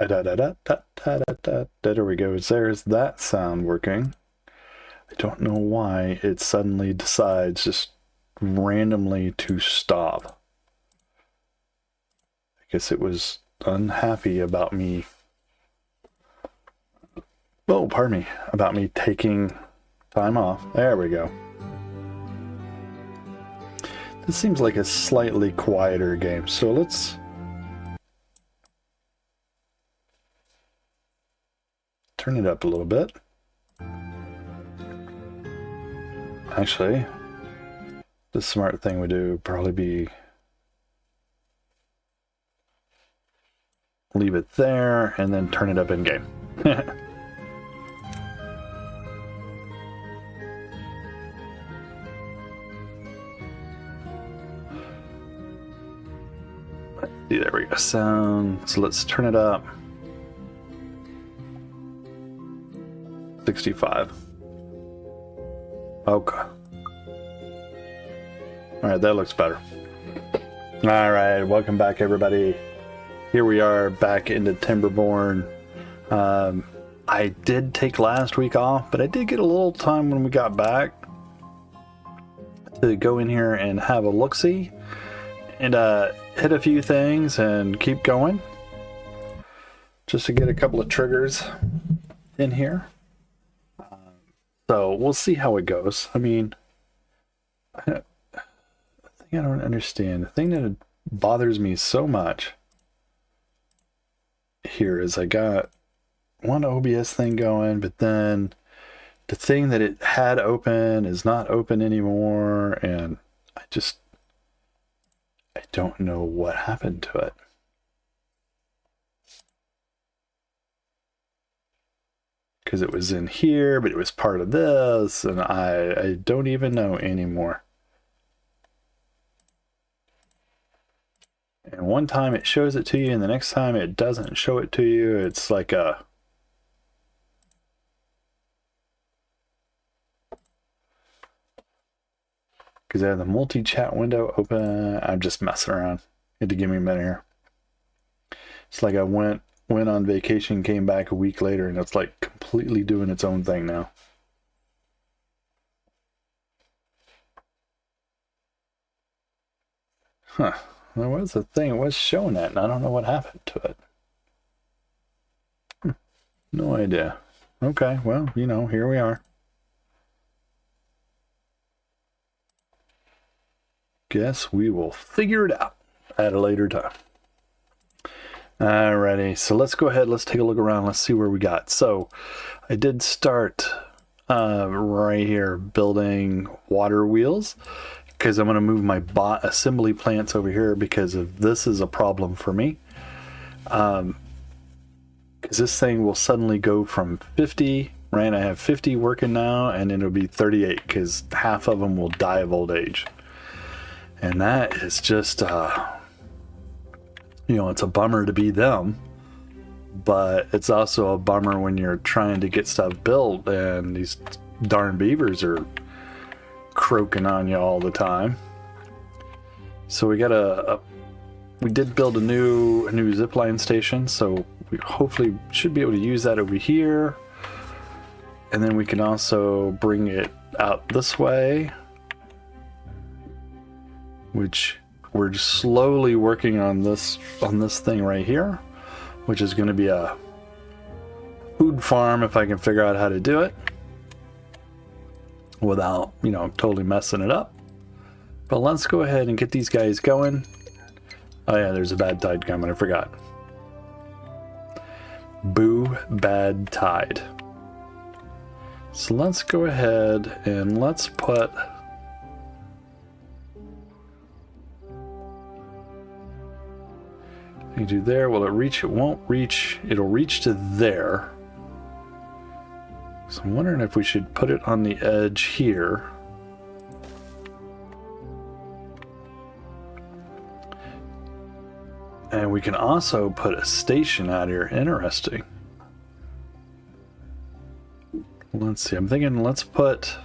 There we go. There's that sound working. I don't know why it suddenly decides just randomly to stop. I guess it was unhappy about me. Oh, pardon me. About me taking time off. There we go. This seems like a slightly quieter game, so let's turn it up a little bit. Actually, the smart thing would do would probably be leave it there and then turn it up in game. Let's see, there we go. Sound. So let's turn it up. 65. Okay. Alright, that looks better. Alright, welcome back everybody. Here we are back into Timberborn. I did take last week off, but I did get a little time when we got back to go in here and have a look-see and hit a few things and keep going. Just to get a couple of triggers in here. So we'll see how it goes. I mean, the thing I don't understand, the thing that bothers me so much here is I got one OBS thing going, but then the thing that it had open is not open anymore, and I don't know what happened to it. Because it was in here, but it was part of this, and I don't even know anymore. And one time it shows it to you, and the next time it doesn't show it to you. It's like a... Because I have the multi-chat window open. I'm just messing around. You had to give me a minute here. It's like I went on vacation, came back a week later, and it's like completely doing its own thing now. Huh. There was a thing, it was showing that, and I don't know what happened to it. No idea. Okay, well, you know, here we are. Guess we will figure it out at a later time. Alrighty, so let's go ahead, let's take a look around, let's see where we got. So I did start right here building water wheels because I'm going to move my bot assembly plants over here because of this is a problem for me. Because this thing will suddenly go from 50, right? I have 50 working now, and then it'll be 38 because half of them will die of old age. And that is just... you know, it's a bummer to be them, but it's also a bummer when you're trying to get stuff built and these darn beavers are croaking on you all the time. So we got we did build a new zipline station, so we hopefully should be able to use that over here, and then we can also bring it out this way, which we're slowly working on this thing right here, which is going to be a food farm if I can figure out how to do it without, you know, totally messing it up. But let's go ahead and get these guys going. Oh yeah, there's a bad tide coming, I forgot. Boo, bad tide. So let's go ahead and let's put... You do there. Will it reach? It won't reach. It'll reach to there. So I'm wondering if we should put it on the edge here. And we can also put a station out here. Interesting. Let's see. I'm thinking let's put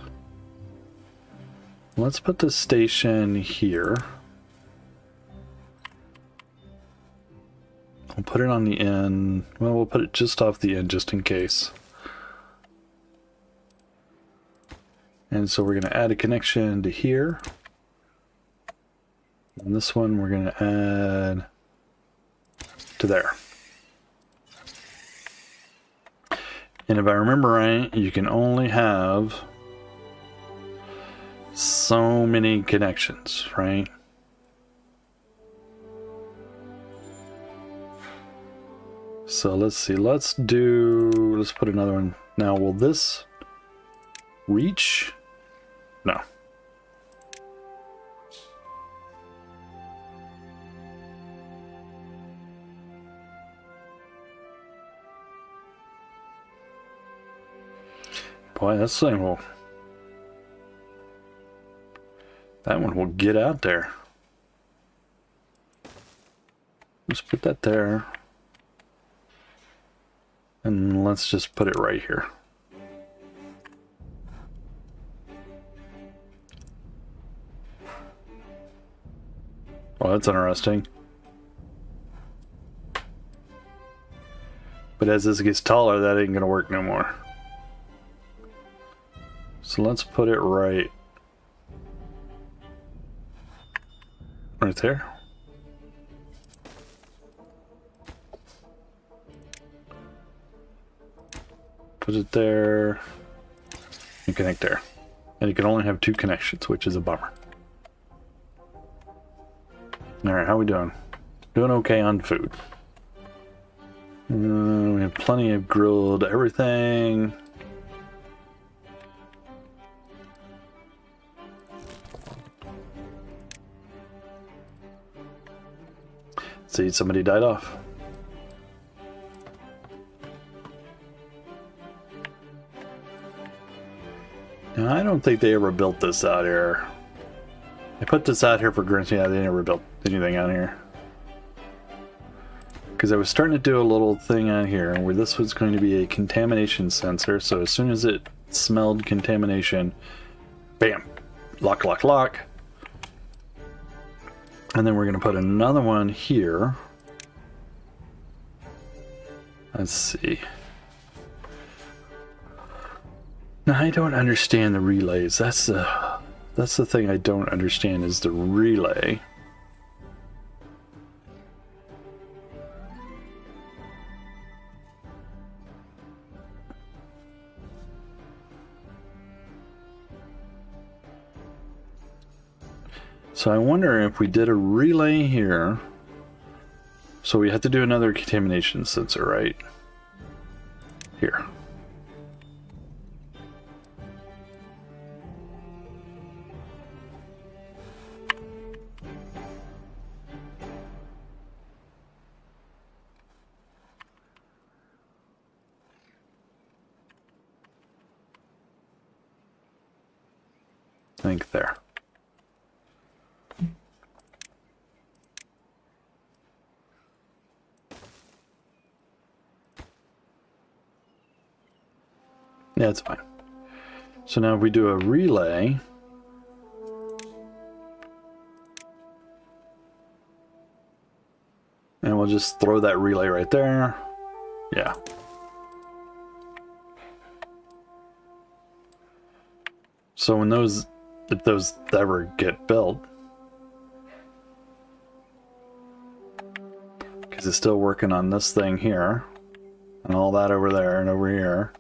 the station here. We'll put it on the end. Well, we'll put it just off the end just in case. And so we're going to add a connection to here. And this one we're going to add to there. And if I remember right, you can only have so many connections, right? So let's see, let's put another one. Now, will this reach? No. Boy, that one will get out there. Just put that there. And let's just put it right here. Well, that's interesting. But as this gets taller, that ain't gonna work no more. So let's put it right there. Put it there and connect there. And you can only have 2 connections, which is a bummer. Alright, how we doing? Doing okay on food. We have plenty of grilled everything. See, somebody died off. Now, I don't think they ever built this out here. They put this out here for grunts. Yeah, they never built anything out here. Because I was starting to do a little thing out here where this was going to be a contamination sensor. So as soon as it smelled contamination, bam, lock, lock, lock. And then we're going to put another one here. Let's see. Now, I don't understand the relays. That's the thing I don't understand is the relay. So I wonder if we did a relay here. So we have to do another contamination sensor, right? Here. I think there. Yeah, it's fine. So now if we do a relay, and we'll just throw that relay right there. Yeah. So when if those ever get built, because it's still working on this thing here, and all that over there and over here.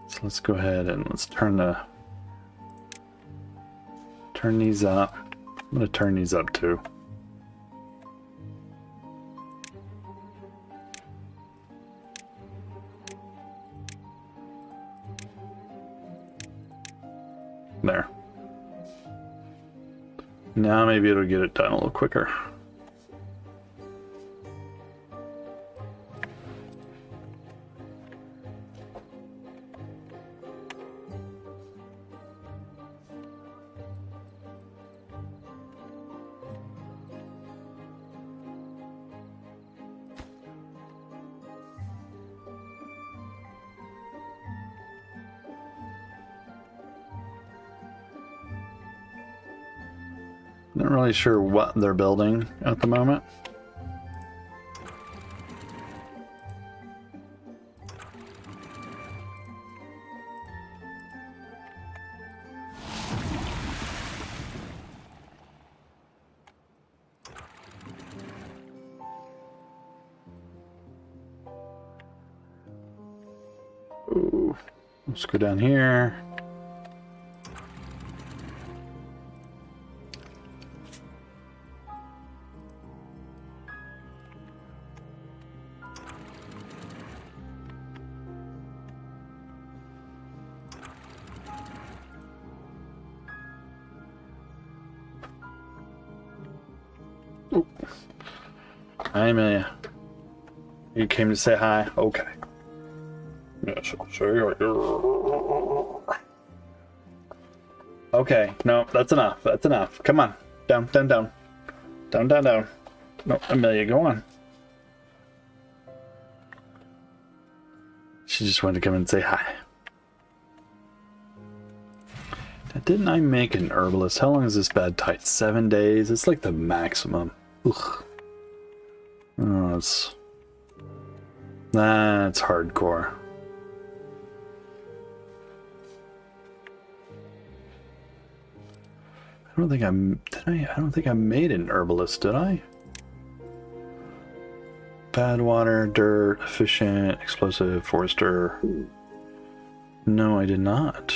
So let's go ahead and let's turn these up. I'm going to turn these up too. There. Now maybe it'll get it done a little quicker. Not really sure what they're building at the moment. Ooh, let's go down here. Ooh. Hi, Amelia. You came to say hi? Okay. Yes, I'll say hi. Okay, no, that's enough. That's enough. Come on. Down, down, down. Down, down, down. No, Amelia, go on. She just wanted to come and say hi. Now, didn't I make an herbalist? How long is this bad tide? 7 days? It's like the maximum. Ugh. Oh, that's hardcore. I don't think I made an herbalist, did I? Bad water, dirt, efficient, explosive, forester. No, I did not.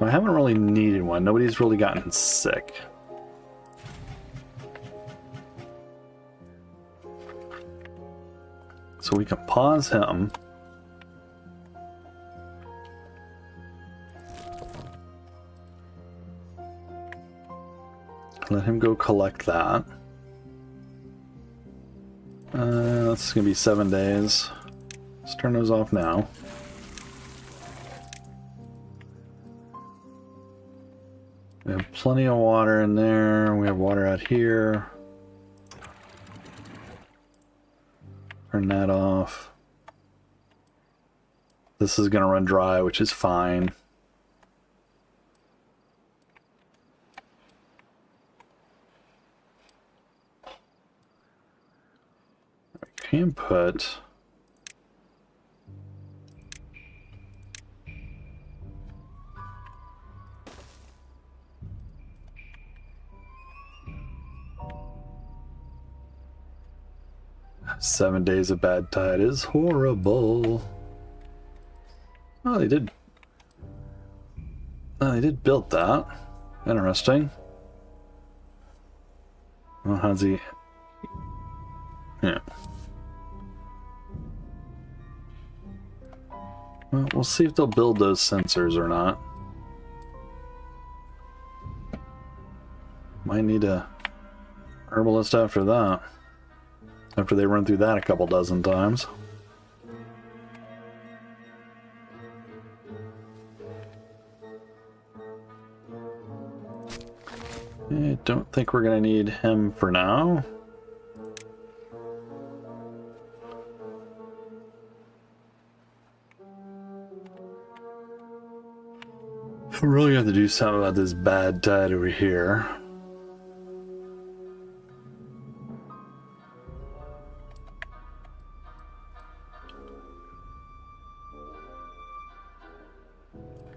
I haven't really needed one. Nobody's really gotten sick. So we can pause him. Let him go collect that. That's gonna be 7 days. Let's turn those off now. We have plenty of water in there. We have water out here. Turn that off. This is gonna run dry, which is fine. Can put "7 days of bad tide is horrible." Oh, they did. Oh, they did build that. Interesting. Well, how's he? Yeah. Well, we'll see if they'll build those sensors or not. Might need a herbalist after that. After they run through that a couple dozen times. I don't think we're going to need him for now. I really have to do something about this bad tide over here.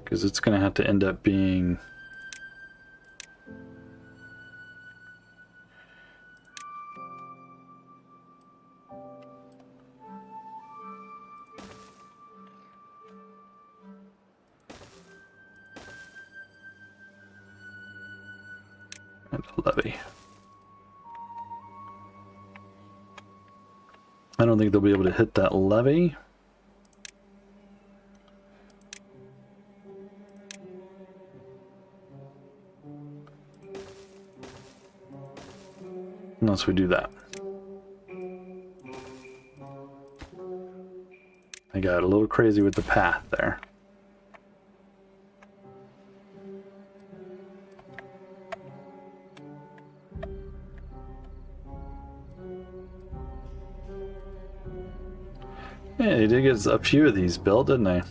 Because it's going to have to end up being... levy. I don't think they'll be able to hit that levy. Unless we do that. I got a little crazy with the path there. Yeah, they did get a few of these built, didn't they?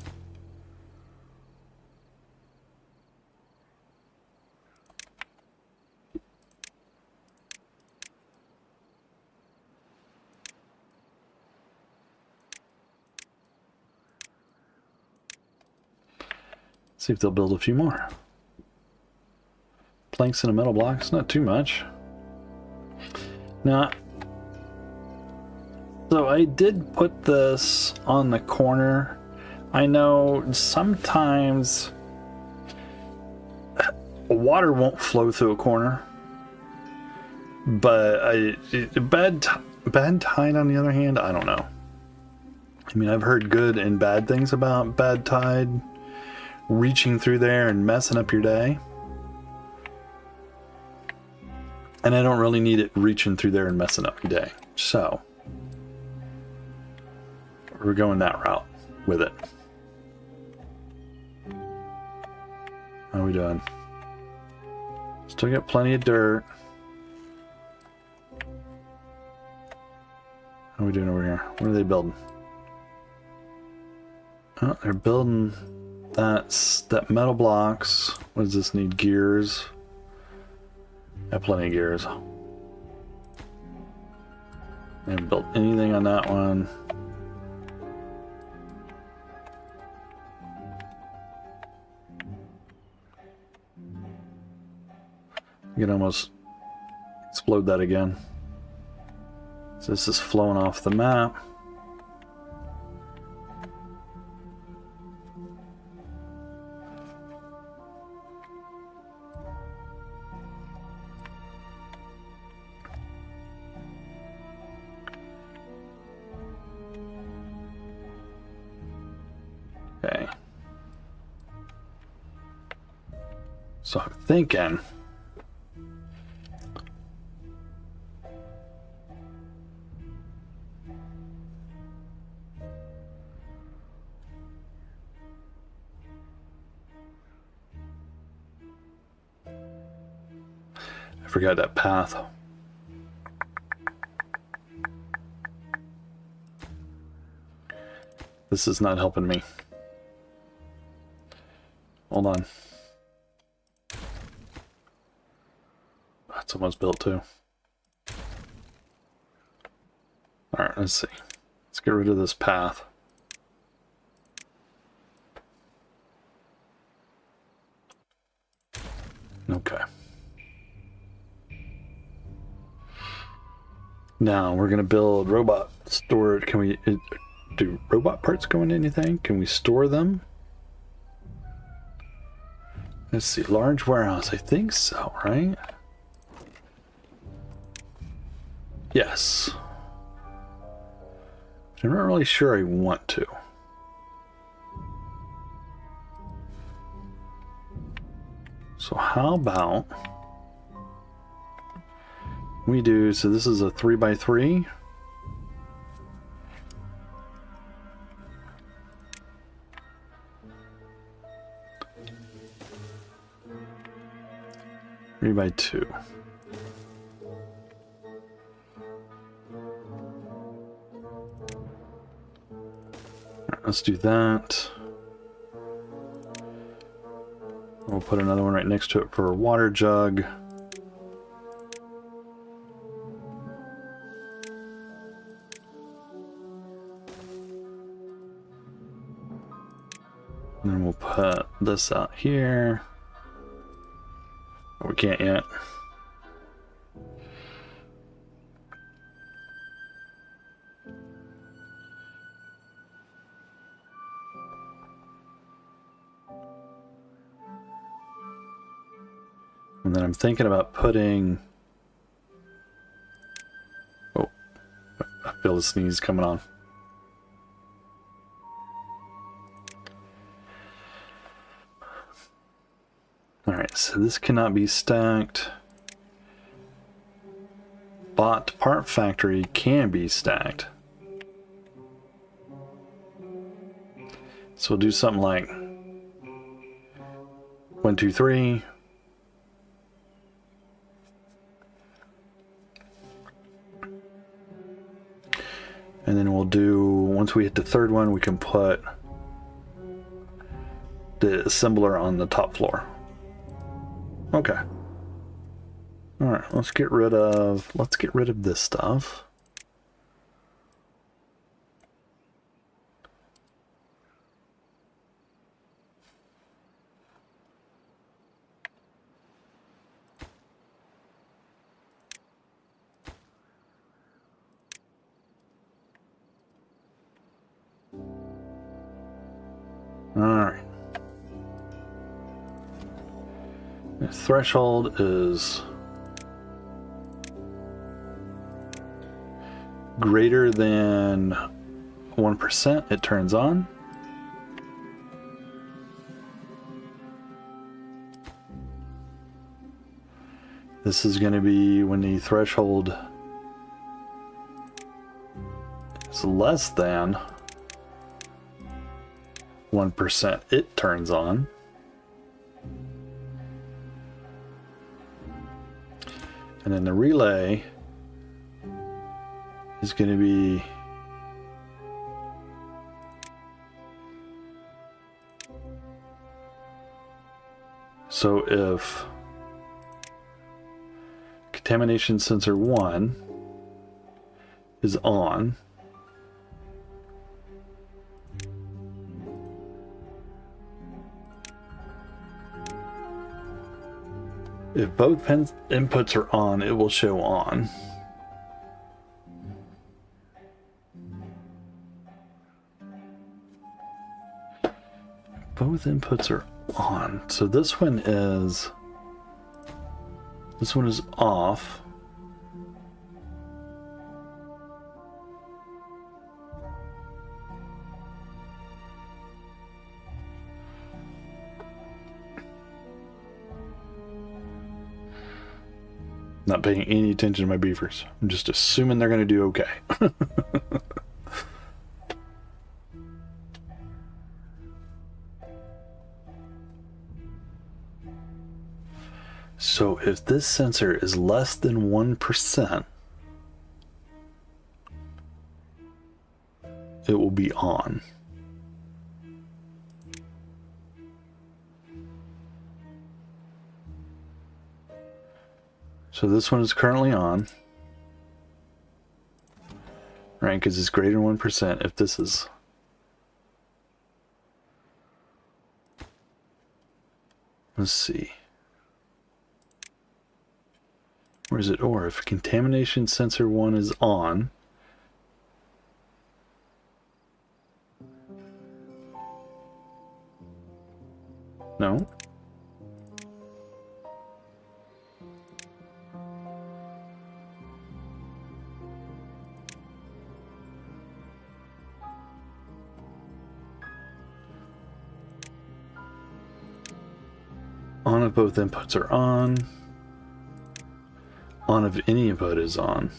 See if they'll build a few more. Planks and a metal blocks, not too much. Now, so I did put this on the corner. I know sometimes water won't flow through a corner, but bad tide on the other hand, I don't know. I mean, I've heard good and bad things about bad tide reaching through there and messing up your day. And I don't really need it reaching through there and messing up your day. So, we're going that route with it. How are we doing? Still got plenty of dirt. How are we doing over here? What are they building? Oh, they're building that metal blocks. What does this need? Gears. Got plenty of gears. Haven't built anything on that one. You can almost explode that again. So this is flowing off the map. Okay. So I'm thinking I forgot that path. This is not helping me. Hold on. That's almost built too. Alright, let's see. Let's get rid of this path. Okay. Now we're gonna build robot storage. Can we do robot parts go into anything? Can we store them? Let's see, large warehouse. I think so, right? Yes. I'm not really sure I want to. So how about we do, so this is a 3x3. Three by two. Let's do that. We'll put another one right next to it for a water jug. And then we'll put this out here. Oh, we can't yet. And then I'm thinking about putting... Oh, I feel the sneeze coming on. Alright, so this cannot be stacked. Bot part factory can be stacked. So we'll do something like 1, 2, 3. And then we'll do, once we hit the third one, we can put the assembler on the top floor. Okay. Alright, let's get rid of this stuff. Alright. The threshold is greater than 1%, it turns on. This is going to be when the threshold is less than 1%, it turns on. And then the relay is going to be so if contamination sensor 1 is on, if both inputs are on, it will show on. Both inputs are on. So this one is off. Not paying any attention to my beavers. I'm just assuming they're going to do okay. So if this sensor is less than 1%, it will be on. So this one is currently on, right? Because it's greater than 1%. If this is, let's see, where is it? Or if contamination sensor 1 is on, no. On if both inputs are on. On if any input is on.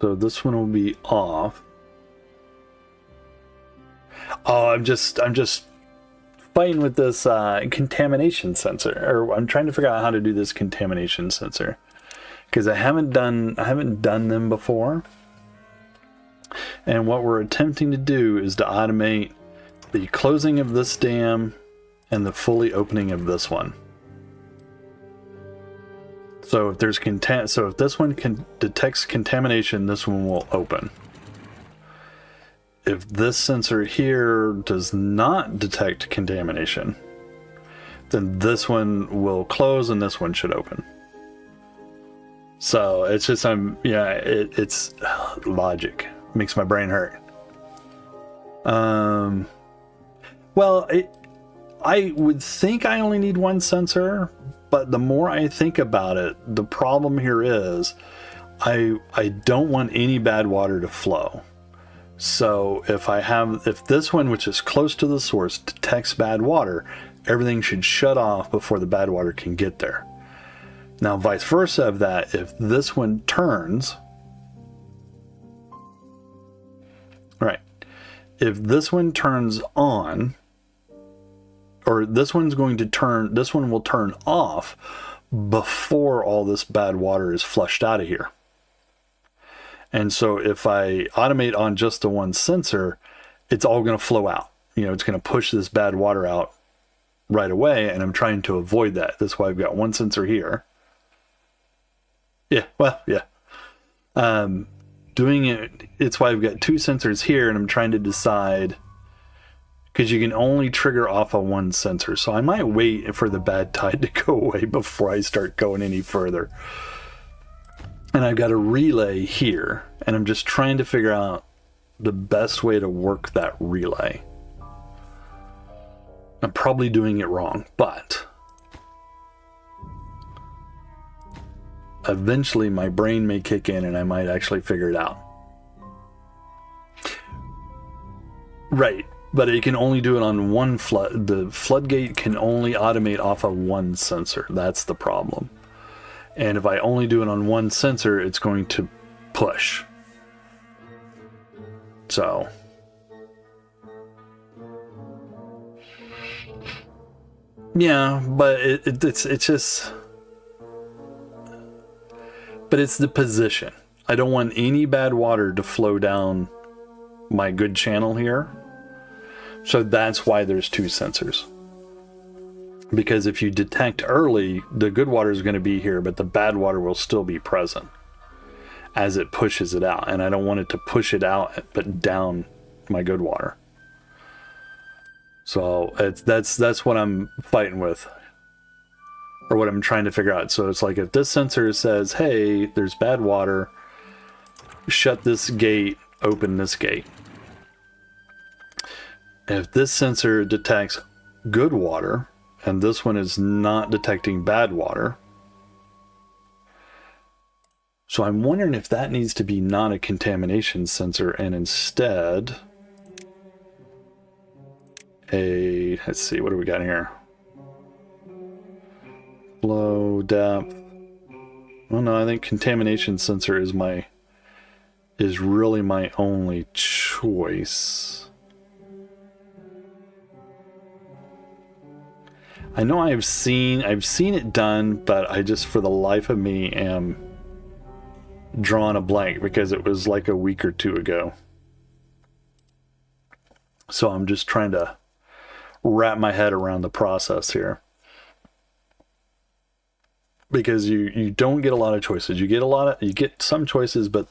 So this one will be off. Oh, I'm just fighting with this contamination sensor, or I'm trying to figure out how to do this contamination sensor, because I haven't done them before. And what we're attempting to do is to automate the closing of this dam and the fully opening of this one. So if there's so if this one detects contamination, this one will open. If this sensor here does not detect contamination, then this one will close and this one should open. So it's just, it's logic. Makes my brain hurt. Well, I would think I only need one sensor, but the more I think about it, the problem here is I don't want any bad water to flow. So if this one, which is close to the source, detects bad water, everything should shut off before the bad water can get there. Now, vice versa of that, if this one turns, right, if this one turns on, or this one will turn off before all this bad water is flushed out of here. And so if I automate on just the one sensor, it's all going to flow out. It's going to push this bad water out right away, and I'm trying to avoid that. That's why I've got one sensor here. Yeah, well, yeah. It's why I've got two sensors here, and I'm trying to decide, because you can only trigger off of one sensor. So I might wait for the bad tide to go away before I start going any further. And I've got a relay here, and I'm just trying to figure out the best way to work that relay. I'm probably doing it wrong, but eventually my brain may kick in and I might actually figure it out. Right, but it can only do it on one flood. The floodgate can only automate off of one sensor. That's the problem. And if I only do it on one sensor, it's going to push. So yeah, but it's just, but it's the position. I don't want any bad water to flow down my good channel here. So that's why there's two sensors. Because if you detect early, the good water is going to be here, but the bad water will still be present as it pushes it out. And I don't want it to push it out, but down my good water. So that's what I'm fighting with, or what I'm trying to figure out. So it's like, if this sensor says, hey, there's bad water, shut this gate, open this gate. If this sensor detects good water, and this one is not detecting bad water, so I'm wondering if that needs to be not a contamination sensor, and instead a, let's see, what do we got here? Flow depth. Oh no, I think contamination sensor is really my only choice. I know I've seen it done, but I just, for the life of me, am drawing a blank because it was like a week or two ago. So I'm just trying to wrap my head around the process here. Because you don't get a lot of choices. You get some choices, but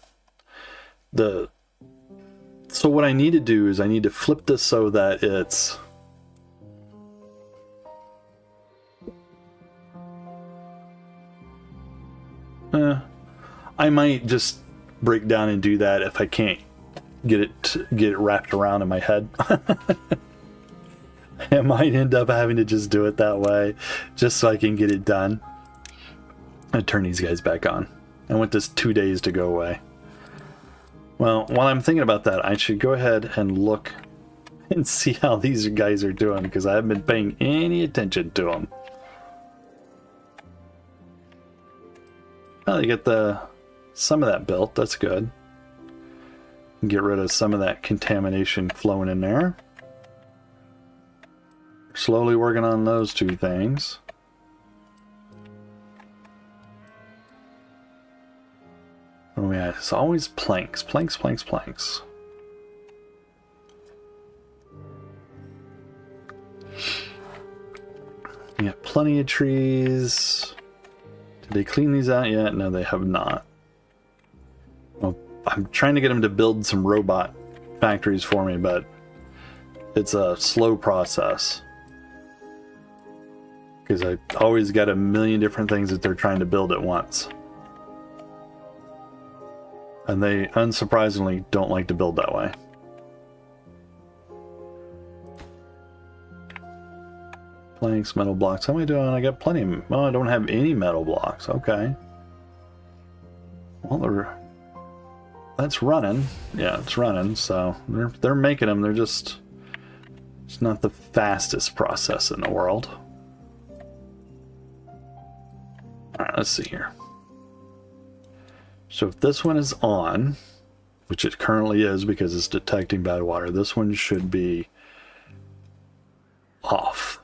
so what I need to do is I need to flip this so that it's I might just break down and do that if I can't get it wrapped around in my head. I might end up having to just do it that way, just so I can get it done. I turn these guys back on. I want this 2 days to go away. Well, while I'm thinking about that, I should go ahead and look and see how these guys are doing, because I haven't been paying any attention to them. Well, you get some of that built. That's good. Get rid of some of that contamination flowing in there. Slowly working on those two things. Oh yeah, it's always planks. You got plenty of trees. Did they clean these out yet? No, they have not. Well, I'm trying to get them to build some robot factories for me, but it's a slow process. Because I always got a million different things that they're trying to build at once. And they, unsurprisingly, don't like to build that way. Planks, metal blocks. How am I doing? I got plenty of... Oh, I don't have any metal blocks. Okay. Well, that's running. Yeah, it's running. So they're making them. They're just... It's not the fastest process in the world. Alright, let's see here. So if this one is on, which it currently is because it's detecting bad water, this one should be off.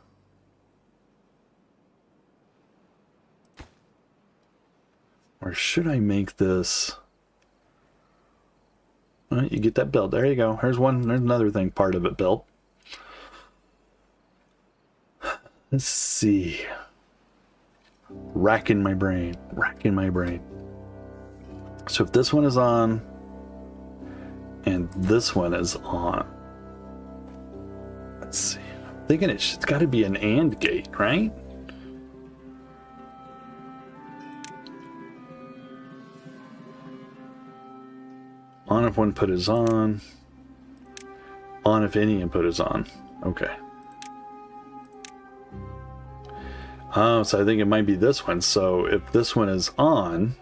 Or should I make this... Well, you get that built. There you go. There's another thing, part of it built. Let's see. Racking my brain. So if this one is on, and this one is on, Let's see. I'm thinking it's got to be an AND gate, right? On if one input is on. On if any input is on. Okay. Oh, so I think it might be this one. So if this one is on...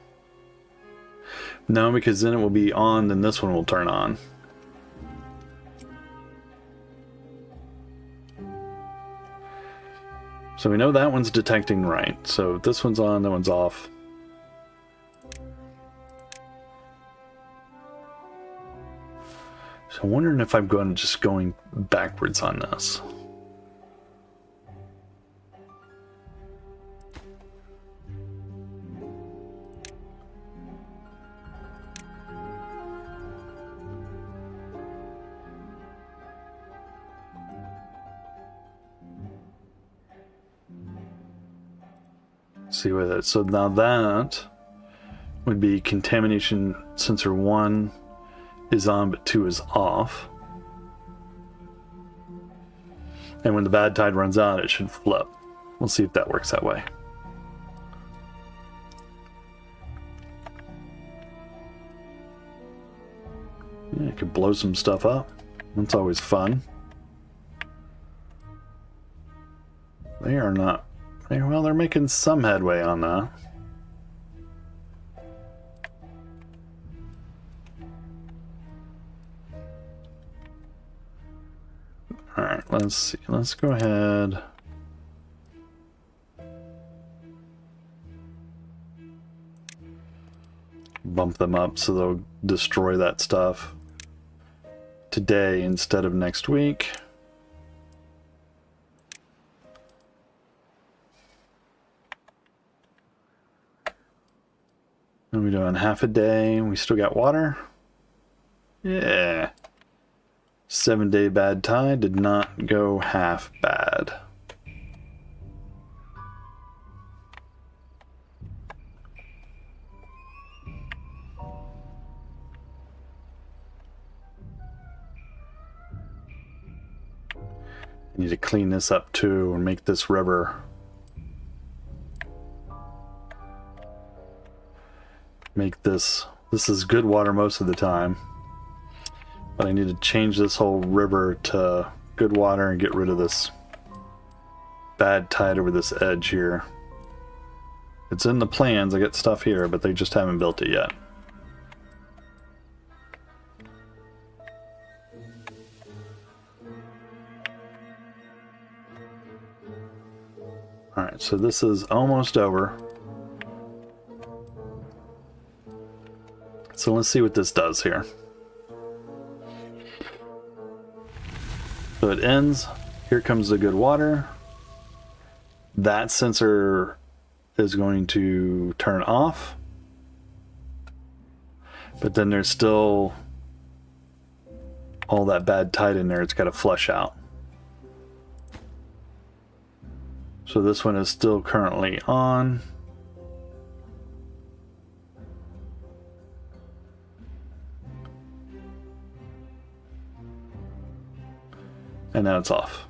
No, because then it will be on, then this one will turn on. So we know that one's detecting right. So if this one's on, that one's off. So I'm wondering if I'm just going backwards on this. See where that, so now that would be contamination sensor 1 is on but 2 is off, and when the bad tide runs out it should flip. We'll see if that works that way. Yeah, I could blow some stuff up. That's always fun. They are not. Well, they're making some headway on that. Alright, let's see. Let's go ahead. Bump them up so they'll destroy that stuff today instead of next week. What are we doing? Half a day. We still got water? Yeah. 7-day bad tide did not go half bad. I need to clean this up too and make this river. Make this is good water most of the time, but I need to change this whole river to good water and get rid of this bad tide over this edge here. It's in the plans. I got stuff here, but they just haven't built it yet. Alright, so this is almost over. So let's see what this does here. So it ends. Here comes the good water. That sensor is going to turn off. But then there's still all that bad tide in there. It's got to flush out. So this one is still currently on. And now it's off.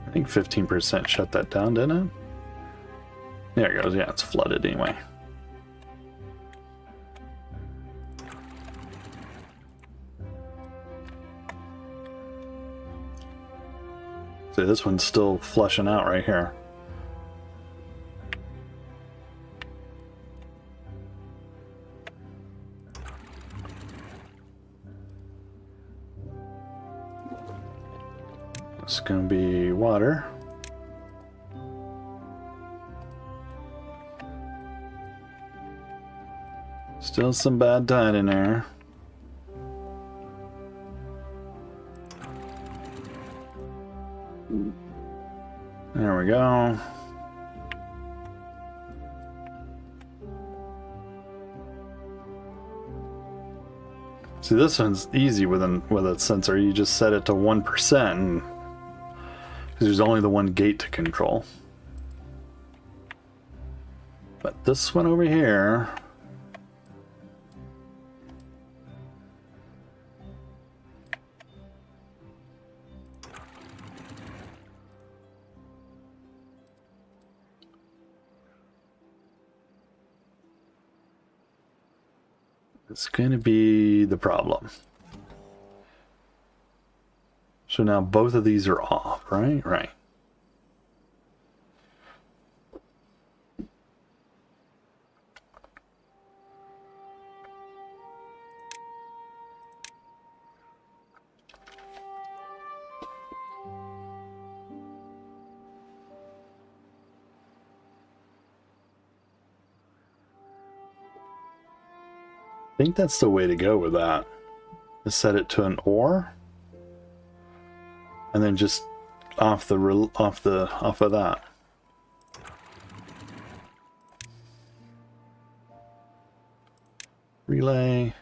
I think 15% shut that down, didn't it? There it goes. Yeah, it's flooded anyway. See, this one's still flushing out right here. It's gonna be water. Still some bad tide in there. There we go. See, this one's easy with a sensor. You just set it to 1%, because there's only the one gate to control. But this one over here, it's going to be the problem. So now both of these are off, right? Right. I think that's the way to go with that. Is set it to an or, and then just off of that. Relay.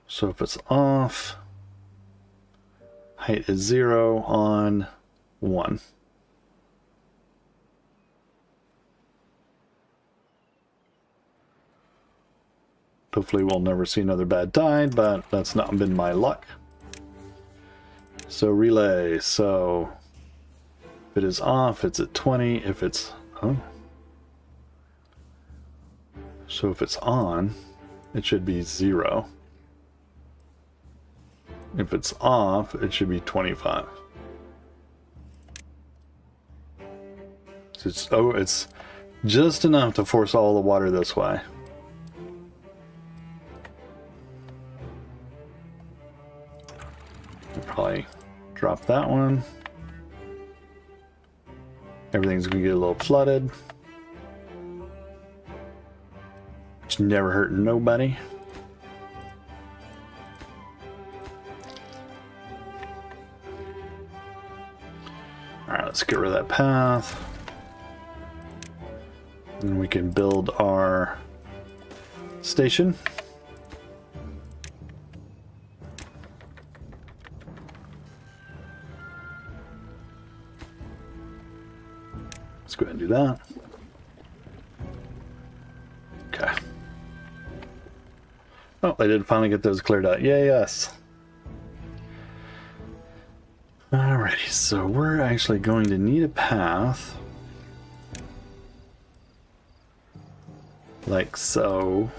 So if it's off, height is 0, on 1. Hopefully we'll never see another bad tide, but that's not been my luck. So relay, so if it is off, it's at 20. If it's, oh. So if it's on, it should be 0. If it's off, it should be 25. So it's just enough to force all the water this way. Probably drop that one. Everything's gonna get a little flooded, which never hurt nobody. All right, let's get rid of that path, and we can build our station. Let's go ahead and do that. Okay. Oh, I did finally get those cleared out. Yay, yes. Alrighty, so we're actually going to need a path. Like so.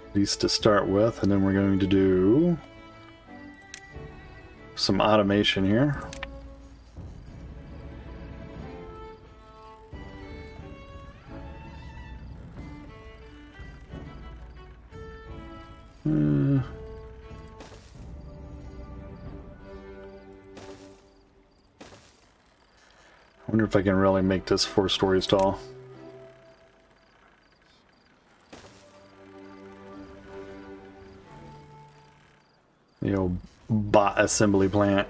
At least to start with, and then we're going to do some automation here. I wonder if I can really make this 4 stories tall. The old bot assembly plant.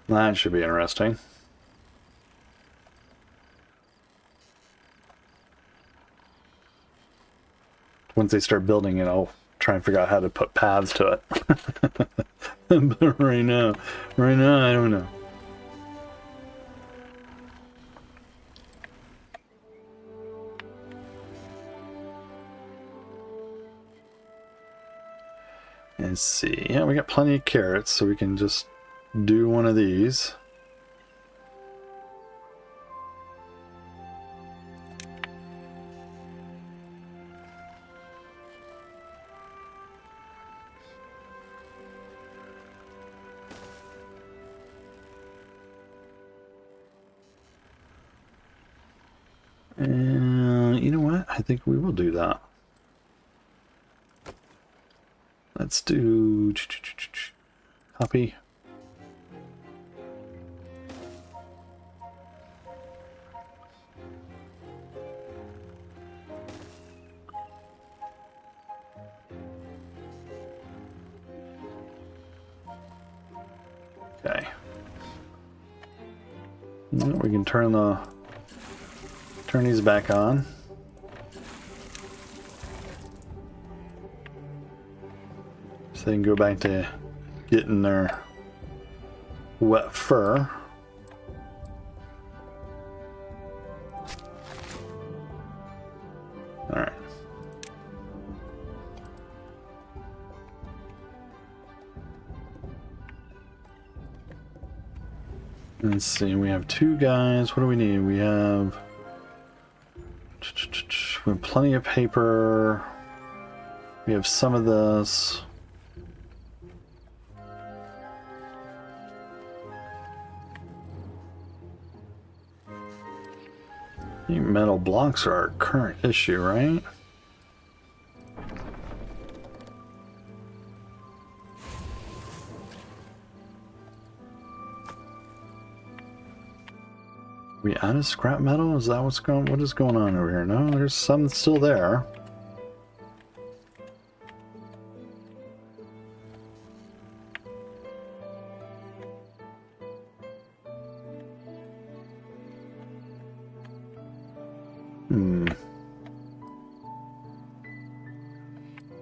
That should be interesting. Once they start building it, I'll try and figure out how to put paths to it. But right now, I don't know. Let's see. Yeah, we got plenty of carrots, so we can just do one of these. And you know what? I think we will do that. Let's do copy. Okay. Now we can turn these back on. So they can go back to getting their wet fur. Let's see, we have 2 guys. What do we need? We have plenty of paper. We have some of this. I think metal blocks are our current issue, right? We out of scrap metal? Is that what is going on over here? No, there's some still there.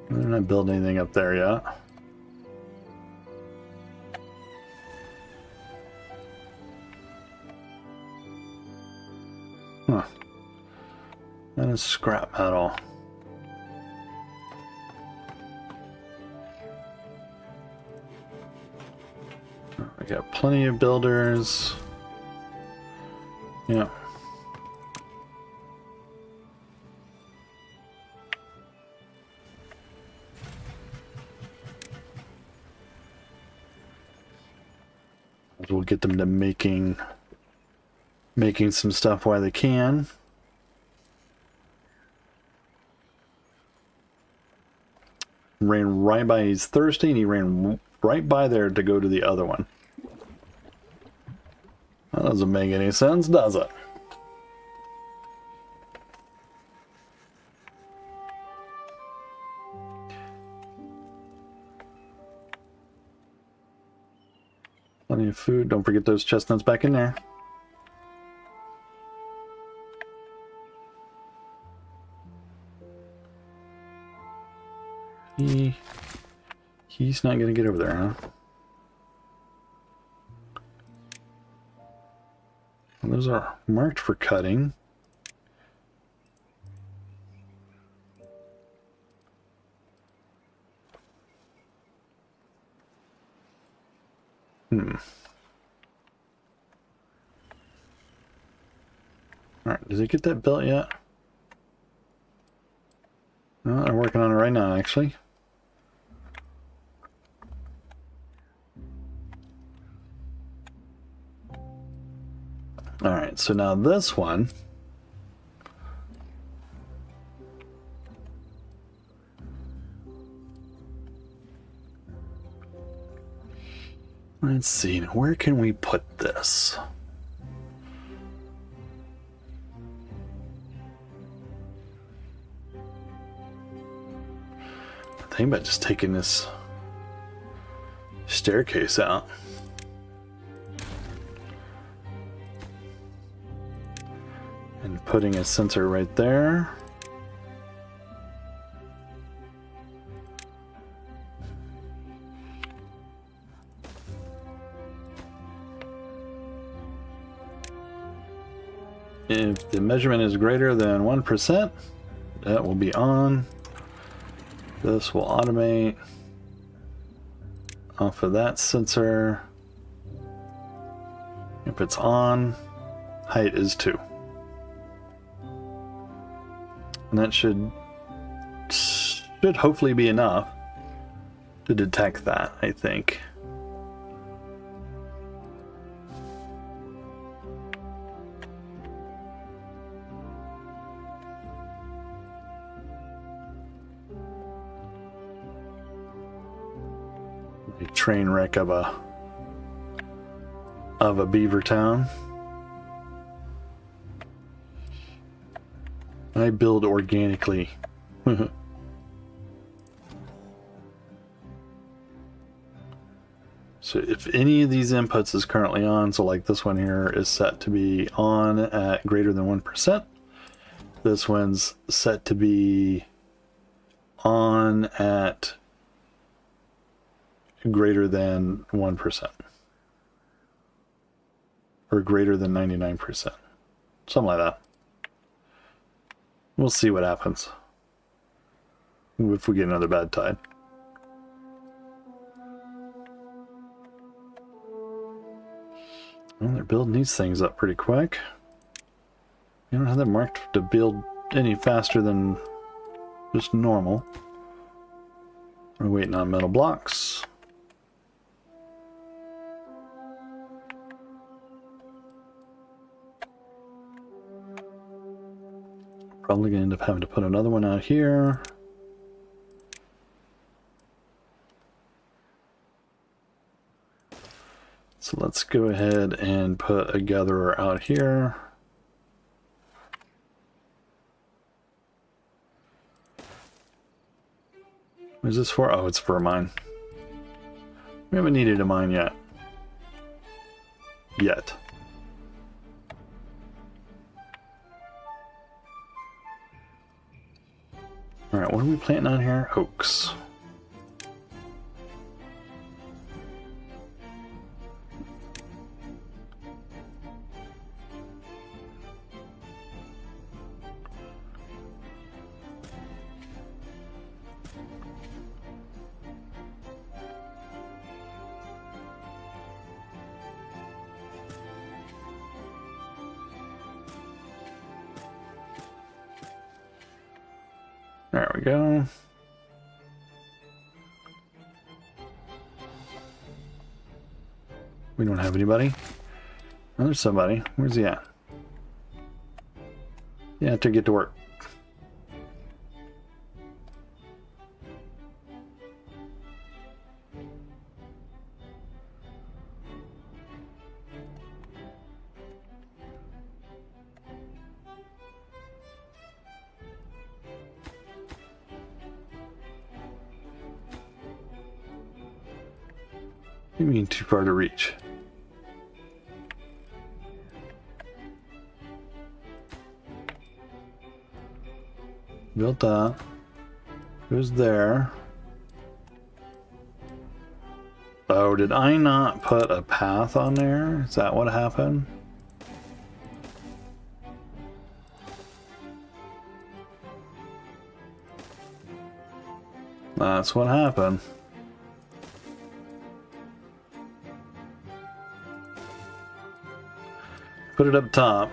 They're not building anything up there yet. Huh. That is scrap metal. We got plenty of builders. Yeah. We'll get them to making some stuff while they can. Ran right by, he's thirsty, and he ran right by there to go to the other one. That doesn't make any sense, does it? Plenty of food. Don't forget those chestnuts back in there. He's not gonna get over there, huh? Well, those are marked for cutting. Alright, does he get that built yet? No, I'm working on it right now, actually. Alright, so now this one. Let's see, where can we put this? I think about just taking this staircase out. And putting a sensor right there. If the measurement is greater than 1%, that will be on. This will automate off of that sensor. If it's on, height is 2. And that should hopefully be enough to detect that, I think. A train wreck of a beaver town. I build organically. So if any of these inputs is currently on, so like this one here is set to be on at greater than 1%. This one's set to be on at greater than 1%. Or greater than 99%. Something like that. We'll see what happens if we get another bad tide. Well, they're building these things up pretty quick. You don't have them marked to build any faster than just normal. We're waiting on metal blocks. Probably gonna end up having to put another one out here. So let's go ahead and put a gatherer out here. What is this for? Oh, it's for a mine. We haven't needed a mine yet. Alright, what are we planting on here? Oaks. There we go. We don't have anybody. Oh, there's somebody. Where's he at? Yeah, to get to work. What do you mean too far to reach? Built that. Who's there? Oh, did I not put a path on there? Is that what happened? That's what happened. Put it up top.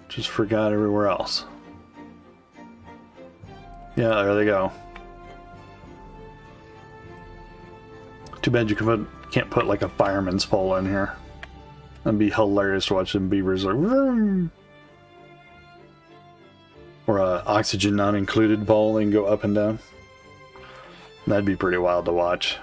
Just forgot everywhere else. Yeah, there they go. Too bad you can't put like a fireman's pole in here. That'd be hilarious to watch them beavers like, vroom. Or a oxygen not included pole and go up and down. That'd be pretty wild to watch.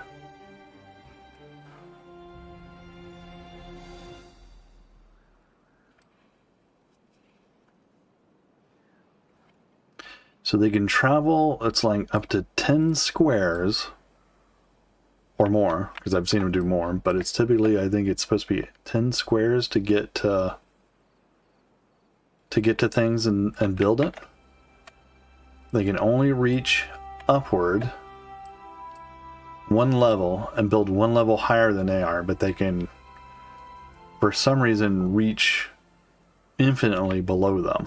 So they can travel, it's like up to 10 squares or more, because I've seen them do more, but it's typically, I think it's supposed to be 10 squares to get to things and build it. They can only reach upward one level and build one level higher than they are, but they can, for some reason, reach infinitely below them.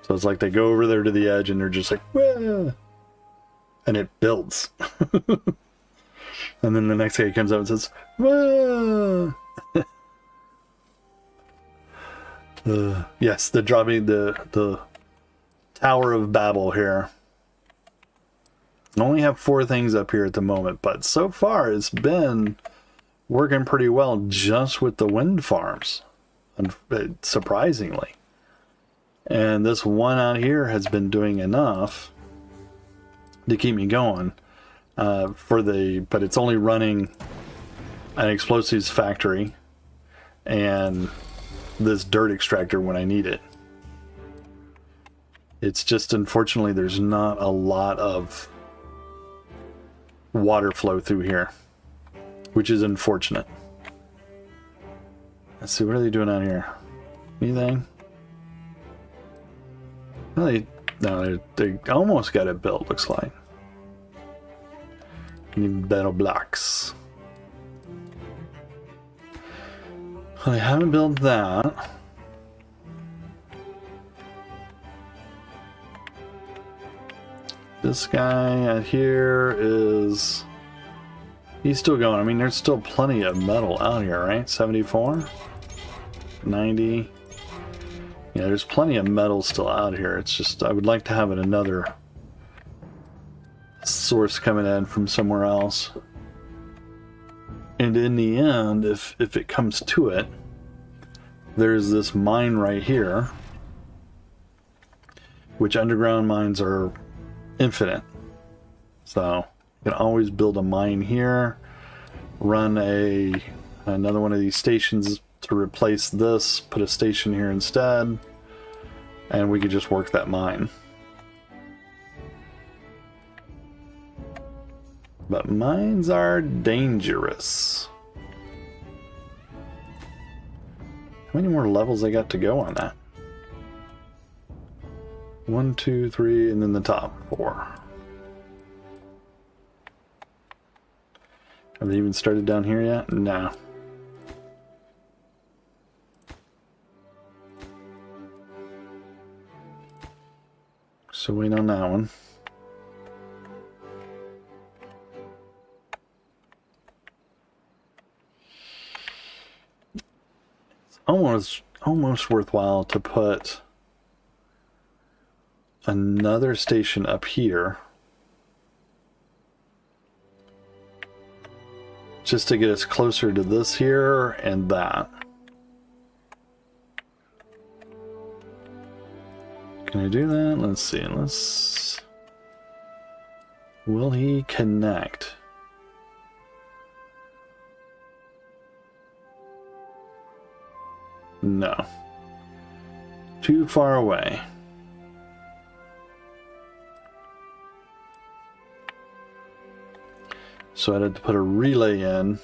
So it's like they go over there to the edge and they're just like, wah! And it builds. And then the next guy comes out and says, wah! Yes, the dropping the Tower of Babel here. I only have 4 things up here at the moment, but so far it's been working pretty well just with the wind farms, surprisingly. And this one out here has been doing enough to keep me going but it's only running an explosives factory and this dirt extractor when I need it. It's just, unfortunately, there's not a lot of water flow through here, which is unfortunate. Let's see, what are they doing out here? Anything? Well, they almost got it built, looks like. Need metal blocks. Well, they haven't built that. This guy out here is He's still going. I mean, there's still plenty of metal out here, right? 74? 90? Yeah, there's plenty of metal still out here. It's just, I would like to have another source coming in from somewhere else. And in the end, if it comes to it, there's this mine right here, which underground mines are infinite. So you can always build a mine here, run another one of these stations to replace this, put a station here instead, and we could just work that mine. But mines are dangerous. How many more levels I got to go on that? 1, 2, 3, and then the top 4. Have they even started down here yet? No. So wait on that one. It's almost worthwhile to put another station up here just to get us closer to this here and that. Can I do that? Let's see. Will he connect? No. Too far away. So I had to put a relay in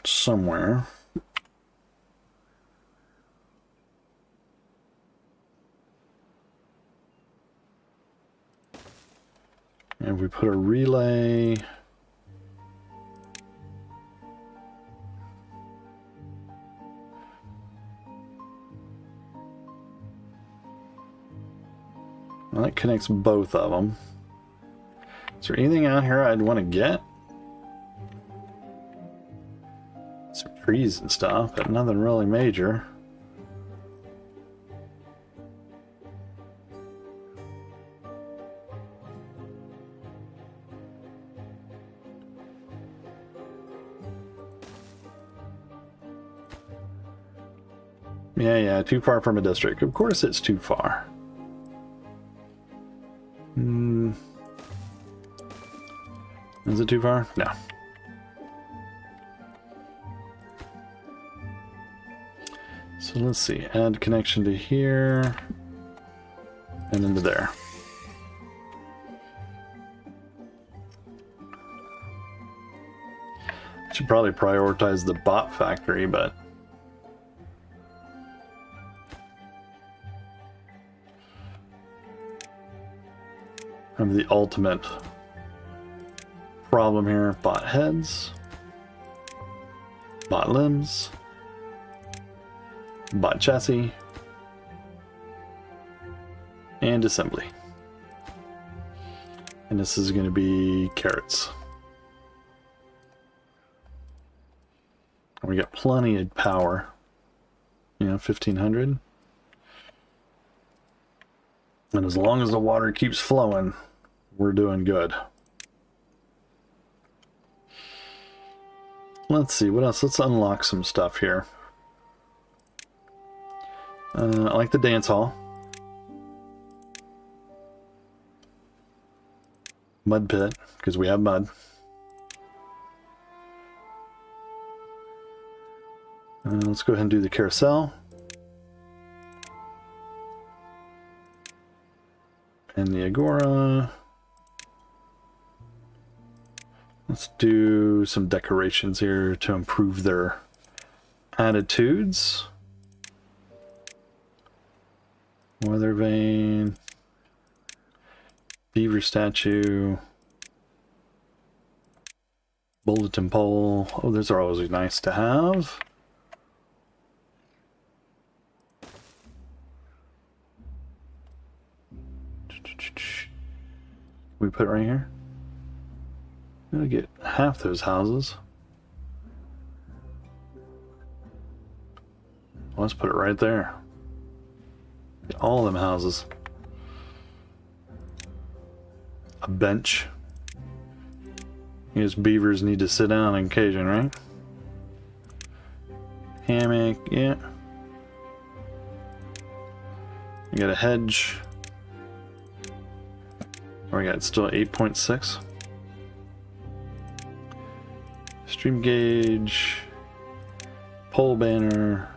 somewhere. And we put a relay well, that connects both of them. Is there anything out here I'd want to get? Some trees and stuff, but nothing really major. Yeah, too far from a district. Of course it's too far. Is it too far? No. So let's see. Add connection to here and into there. Should probably prioritize the bot factory, but I have the ultimate problem here. Bot heads, bot limbs, bot chassis, and assembly. And this is going to be carrots. We got plenty of power, 1500. And as long as the water keeps flowing, we're doing good. Let's see, what else? Let's unlock some stuff here. I like the dance hall. Mud pit, because we have mud. Let's go ahead and do the carousel. And the agora. Let's do some decorations here to improve their attitudes. Weather vane. Beaver statue. Bulletin pole. Oh, those are always nice to have. We put it right here. I'm gonna get half those houses. Let's put it right there. Get all of them houses. A bench. I guess beavers need to sit down on occasion, right? Hammock, yeah. We got a hedge. We got still 8.6. Stream gauge. Pole banner.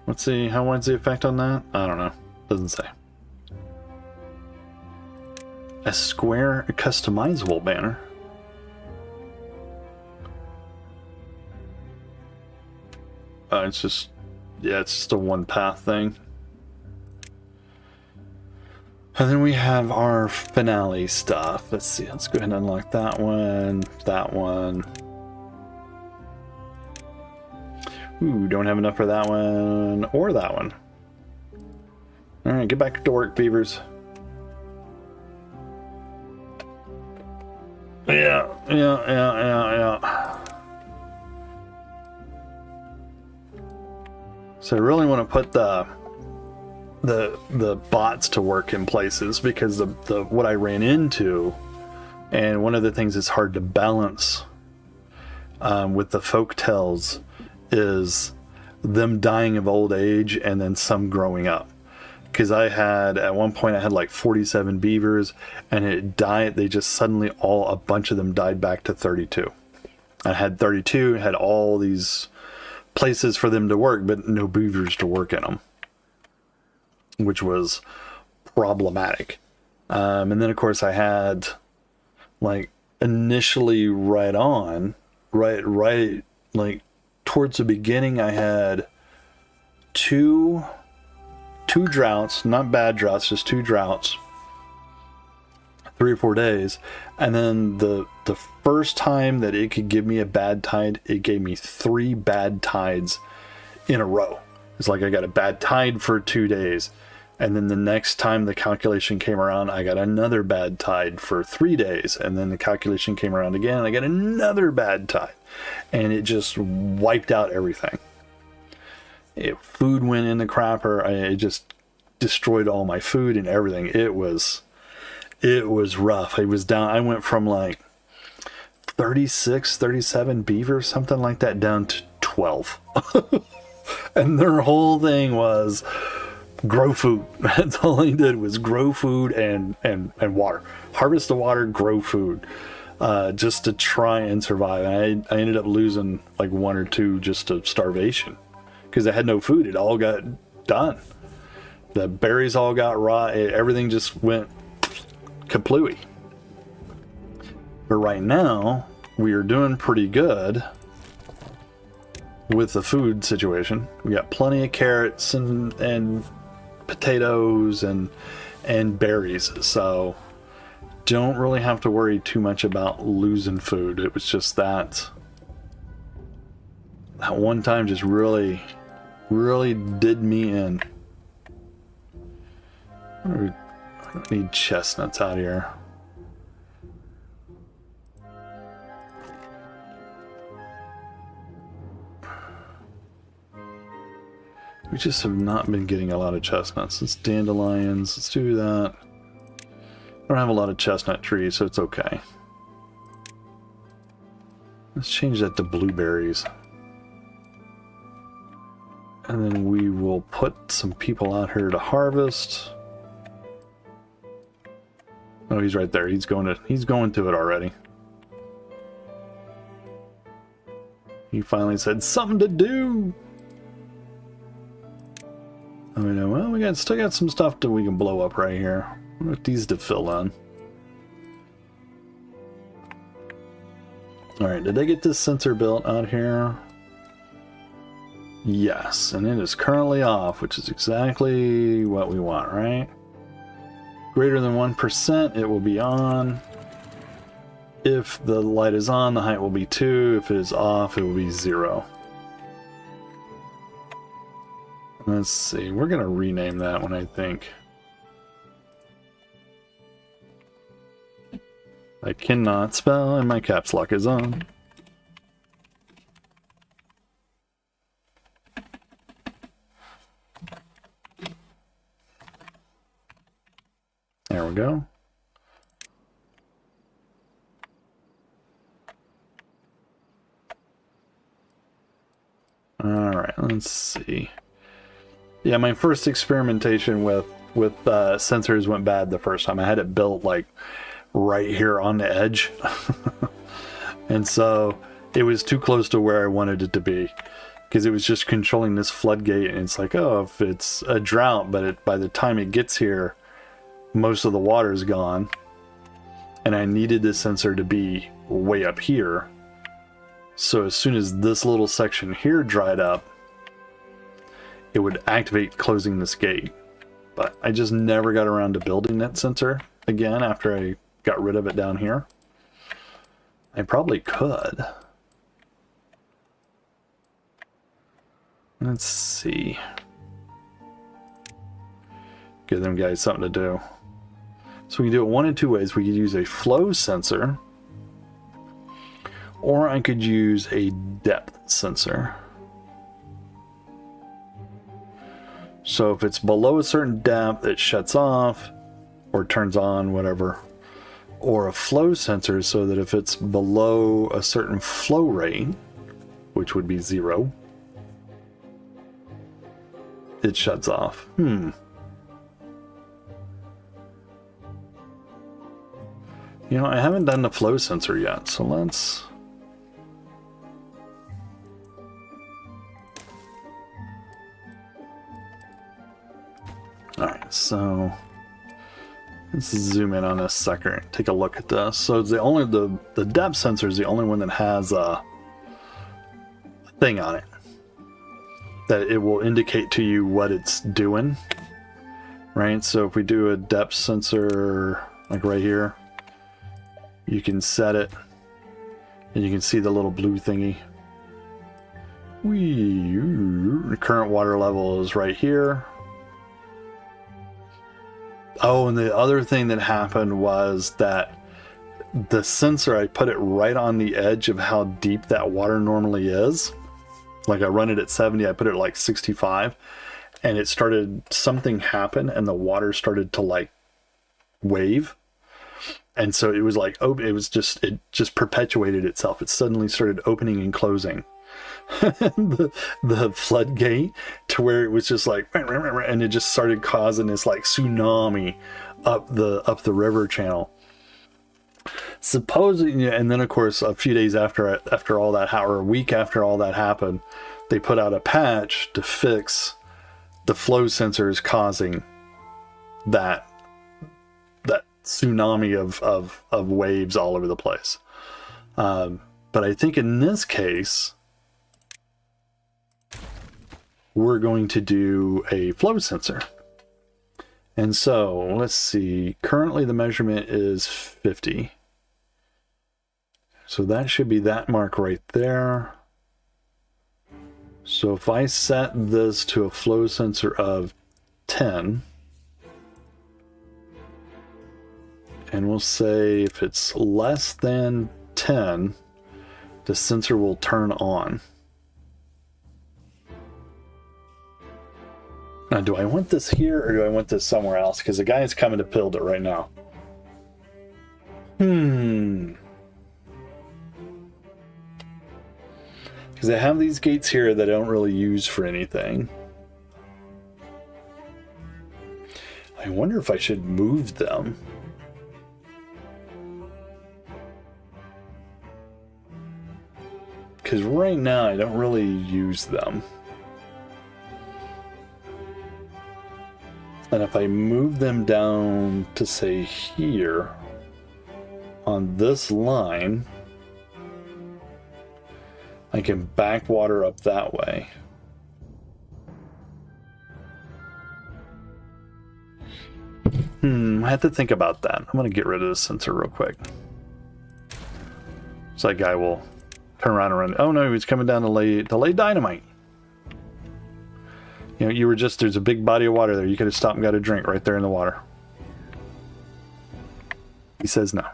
Let's see, what's the effect on that? I don't know. Doesn't say. A square customizable banner. It's just, yeah, it's just a one path thing. And then we have our finale stuff. Let's see, let's go ahead and unlock that one, that one. Ooh, don't have enough for that one or that one. All right, get back to work, beavers. Yeah. So I really want to put the bots to work in places, because the what I ran into, and one of the things that's hard to balance with the folk tales is them dying of old age and then some growing up. Because at one point I had like 47 beavers, and it died. They just suddenly a bunch of them died back to 32. I had 32, had all these places for them to work, but no beavers to work in them, which was problematic. And then of course I had, like, initially right like towards the beginning, I had two droughts, not bad droughts, just 2 droughts, 3 or 4 days. And then the first time that it could give me a bad tide, it gave me 3 bad tides in a row. It's like I got a bad tide for 2 days, and then the next time the calculation came around, I got another bad tide for 3 days, and then the calculation came around again, and I got another bad tide, and it just wiped out everything. Food went in the crapper. It just destroyed all my food and everything. It was rough. It was down. I went from like 36, 37 beavers, something like that, down to 12. And their whole thing was grow food. That's all he did, was grow food and water. Harvest the water, grow food, just to try and survive. And I ended up losing like 1 or 2 just to starvation, because I had no food. It all got done. The berries all got raw. Everything just went kaplooey. But right now, we are doing pretty good with the food situation. We got plenty of carrots and potatoes and berries, so don't really have to worry too much about losing food. It was just that one time just really did me in. I don't need chestnuts out here. We just have not been getting a lot of chestnuts. It's dandelions. Let's do that. I don't have a lot of chestnut trees, so it's okay. Let's change that to blueberries. And then we will put some people out here to harvest. Oh, he's right there. He's going to it already. He finally said something to do. I mean, well, we still got some stuff that we can blow up right here. What these to fill in? All right, did they get this sensor built out here? Yes, and it is currently off, which is exactly what we want, right? Greater than 1%, it will be on. If the light is on, the height will be 2. If it is off, it will be 0. Let's see, we're going to rename that one, I think. I cannot spell and my caps lock is on. There we go. All right, let's see. Yeah, my first experimentation with sensors went bad the first time. I had it built like right here on the edge. And so it was too close to where I wanted it to be, because it was just controlling this floodgate, and it's like, oh, if it's a drought, but by the time it gets here, most of the water is gone. And I needed this sensor to be way up here. So as soon as this little section here dried up, it would activate closing this gate. But I just never got around to building that sensor again after I got rid of it down here. I probably could. Let's see. Give them guys something to do. So we can do it one of two ways. We could use a flow sensor, or I could use a depth sensor. So if it's below a certain depth, it shuts off or turns on, whatever. Or a flow sensor, so that if it's below a certain flow rate, which would be 0, it shuts off. You know, I haven't done the flow sensor yet, so let's... Alright, so let's zoom in on this sucker and take a look at this. So it's the depth sensor is the only one that has a thing on it that it will indicate to you what it's doing, right? So if we do a depth sensor like right here, you can set it and you can see the little blue thingy. The current water level is right here. Oh, and the other thing that happened was that the sensor, I put it right on the edge of how deep that water normally is. Like I run it at 70, I put it at like 65, and it started, something happened and the water started to like wave. And so it was like, oh, it just perpetuated itself. It suddenly started opening and closing the floodgate to where it was just like, and it just started causing this like tsunami up the river channel. Supposedly, and then of course a few days after all that, or a week after all that happened, they put out a patch to fix the flow sensors causing that tsunami of waves all over the place. But I think in this case, we're going to do a flow sensor. And so let's see, currently the measurement is 50. So that should be that mark right there. So if I set this to a flow sensor of 10, and we'll say if it's less than 10, the sensor will turn on. Now, do I want this here or do I want this somewhere else? Because the guy is coming to build it right now. Because I have these gates here that I don't really use for anything. I wonder if I should move them. Because right now I don't really use them. And if I move them down to say here on this line, I can back water up that way. I have to think about that. I'm going to get rid of this sensor real quick. So that guy will turn around and run. Oh no, he's coming down to lay dynamite. You know, there's a big body of water there. You could have stopped and got a drink right there in the water. He says no.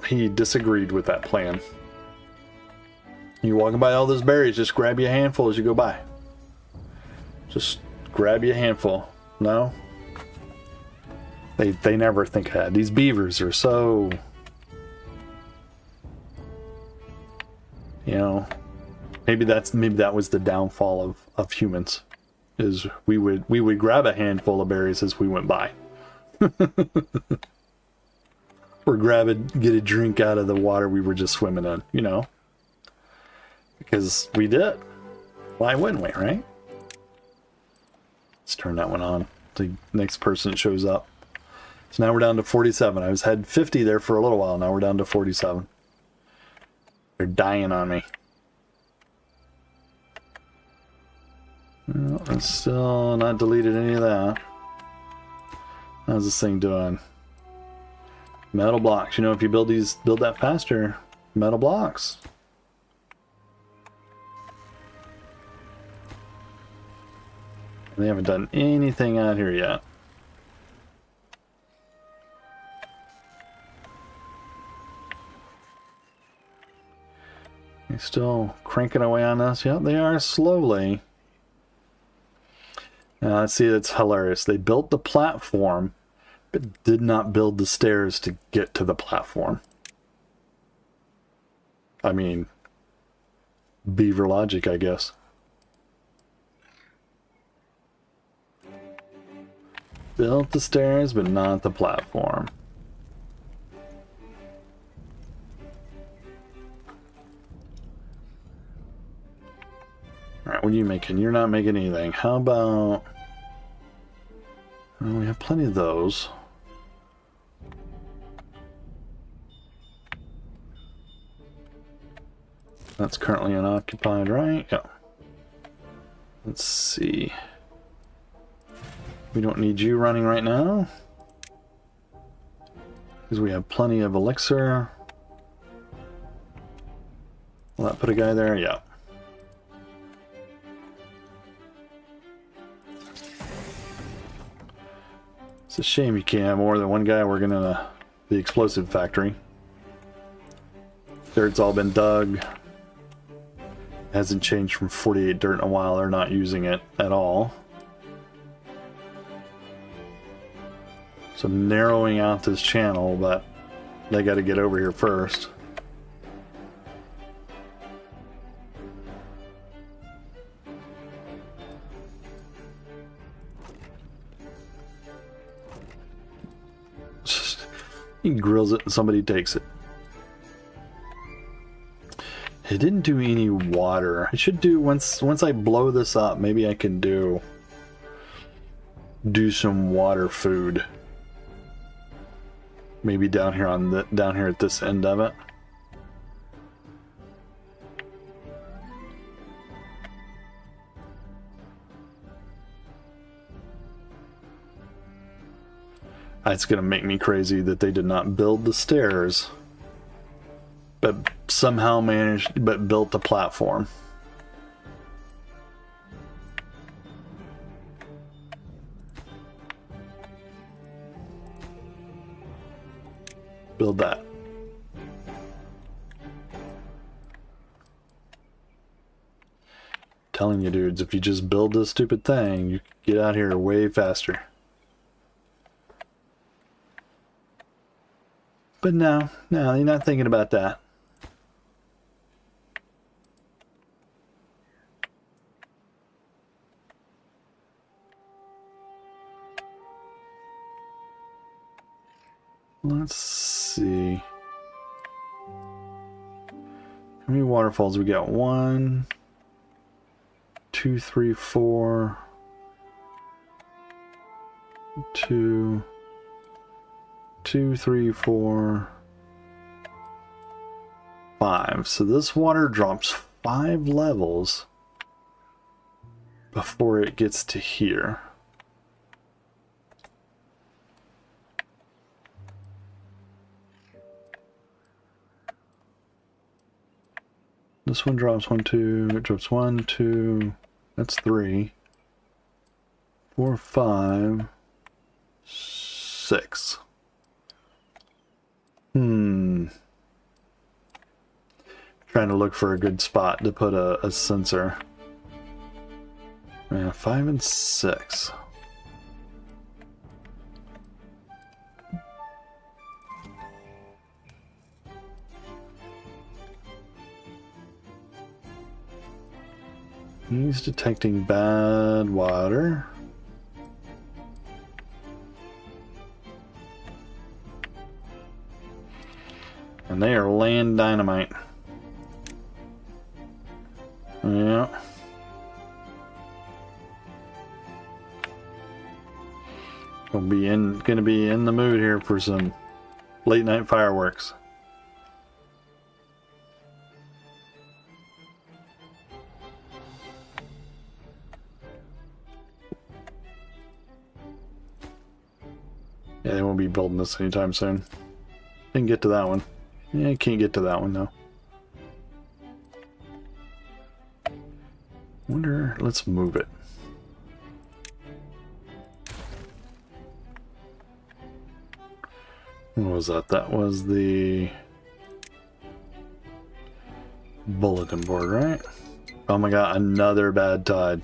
he disagreed with that plan. You walking by all those berries, just grab you a handful as you go by. Just grab you a handful. No? They never think ahead. These beavers are so... You know, maybe that was the downfall of humans, is we would grab a handful of berries as we went by. Or get a drink out of the water we were just swimming in, you know? Because we did. Why wouldn't we, right? Let's turn that one on. The next person shows up. So now we're down to 47. I had 50 there for a little while. Now we're down to 47. They're dying on me. Well, I'm still not deleted any of that. How's this thing doing? Metal blocks. You know, if you build that faster, metal blocks. They haven't done anything out here yet. They're still cranking away on us. Yep, they are slowly. Now, let's see, that's hilarious. They built the platform, but did not build the stairs to get to the platform. I mean, beaver logic, I guess. Built the stairs, but not the platform. Alright, what are you making? You're not making anything. How about... Well, we have plenty of those. That's currently unoccupied, right? Yeah. Let's see. We don't need you running right now, because we have plenty of elixir. Will that put a guy there? Yeah. It's a shame you can't have more than one guy working in the explosive factory. Dirt's all been dug. Hasn't changed from 48 dirt in a while. They're not using it at all. So narrowing out this channel, but they got to get over here first. He grills it and somebody takes it. It didn't do any water. I should do, once I blow this up, maybe I can do some water food. Maybe down here at this end of it. It's gonna make me crazy that they did not build the stairs, but somehow built the platform. Build that. Telling you dudes, if you just build this stupid thing, you get out here way faster. But no, you're not thinking about that. Let's see. How many waterfalls we got? 1, 2, 3, 4, 2, 2, 3, 4, 5. So this water drops 5 levels before it gets to here. This one drops 1, 2, it drops 1, 2, that's 3, 4, 5, 6. Trying to look for a good spot to put a sensor. Yeah, 5 and 6. He's detecting bad water. And they are laying dynamite. Yeah. Gonna be in the mood here for some late night fireworks. Yeah, they won't be building this anytime soon. Didn't get to that one. Yeah, I can't get to that one though. Wonder, let's move it. What was that? That was the bulletin board, right? Oh my god, another bad tide.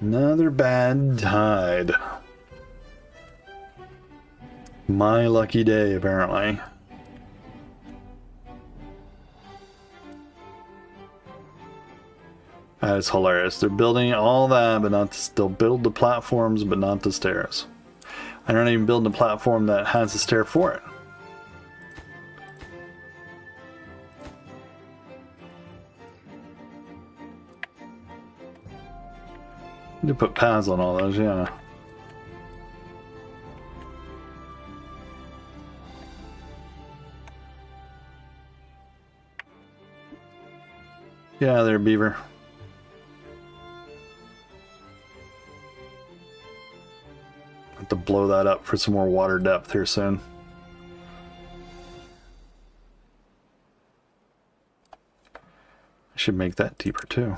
Another bad tide. My lucky day, apparently. That is hilarious. They're building all that, but not to, they'll build the platforms, but not the stairs. I'm not even building a platform that has a stair for it. Need to put paths on all those, yeah. Yeah, there, beaver. Have to blow that up for some more water depth here soon. I should make that deeper too.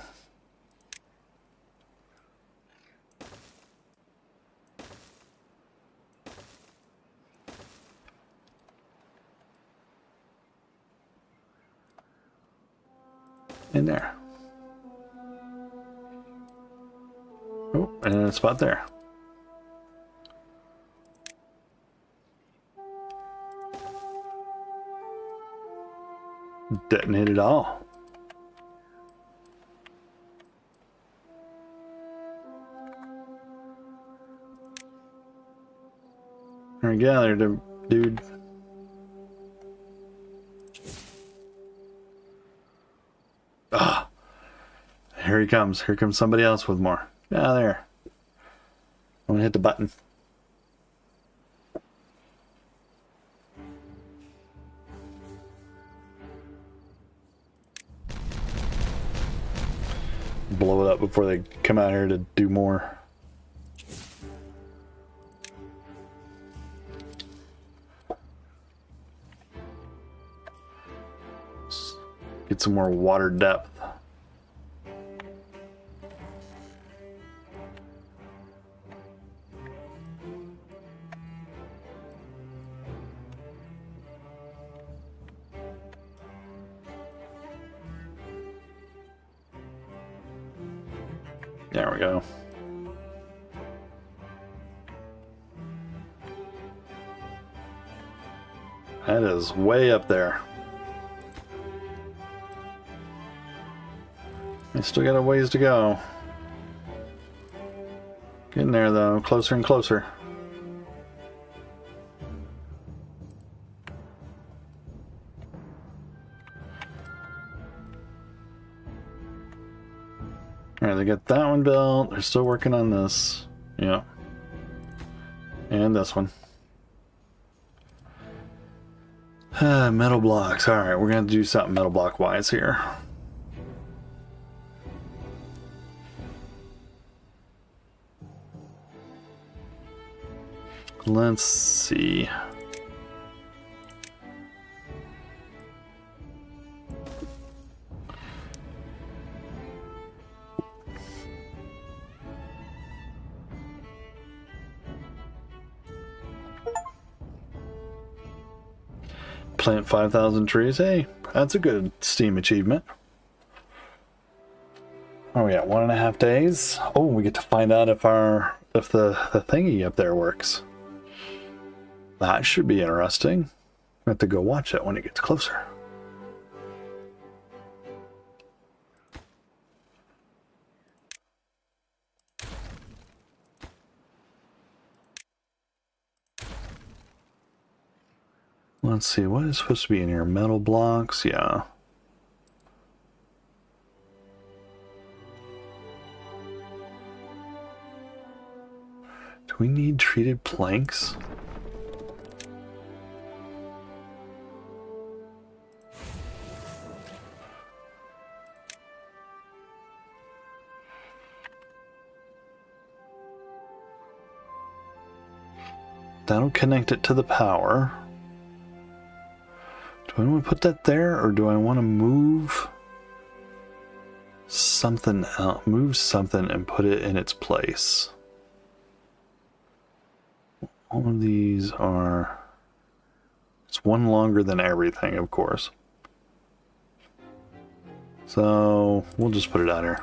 In there. Oh, and a spot there. Detonate it all. There we go, there, dude. Ah, here he comes. Here comes somebody else with more. Yeah, there. I'm gonna hit the button. Blow it up before they come out here to do more. Get some more water depth. There we go. That is way up there. I still got a ways to go. Getting there though, closer and closer. Alright, they got that one built. They're still working on this. Yeah. And this one. Metal blocks. Alright, we're going to do something metal block wise here. Let's see. Plant 5,000 trees. Hey, that's a good Steam achievement. Oh, we got 1.5 days. Oh, we get to find out if the thingy up there works. That should be interesting. I have to go watch it when it gets closer. Let's see, what is supposed to be in here? Metal blocks, yeah. Do we need treated planks? That'll connect it to the power. Do I want to put that there, or do I want to move something else? Move something and put it in its place. All of these are... It's one longer than everything, of course. So we'll just put it out here.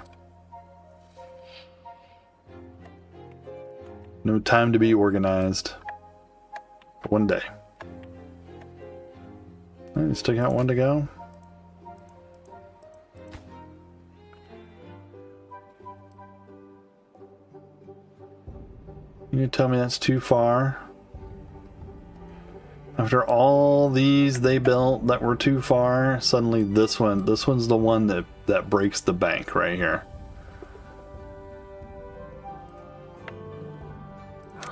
No time to be organized. One day. You still got one to go? You tell me that's too far? After all these they built that were too far, suddenly this one's the one that breaks the bank right here.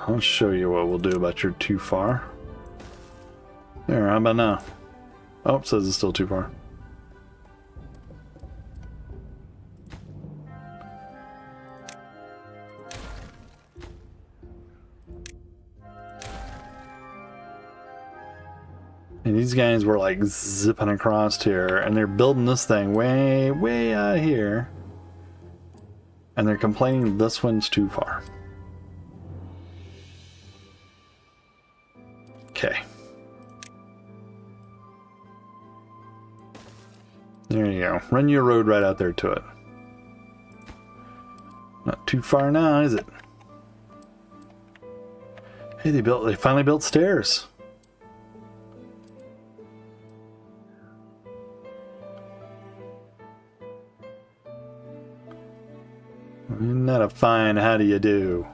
I'll show you what we'll do about your too far. There, how about now? Oh, it says it's still too far. And these guys were like zipping across here, and they're building this thing way, way out here. And they're complaining this one's too far. Okay. There you go. Run your road right out there to it. Not too far now, is it? Hey, they finally built stairs. Isn't that a fine how do you do?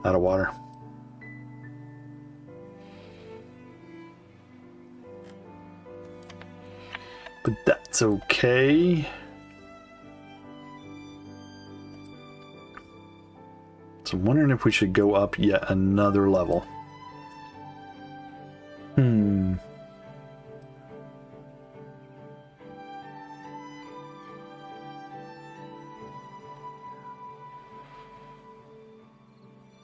Out of water. But that's okay. So I'm wondering if we should go up yet another level.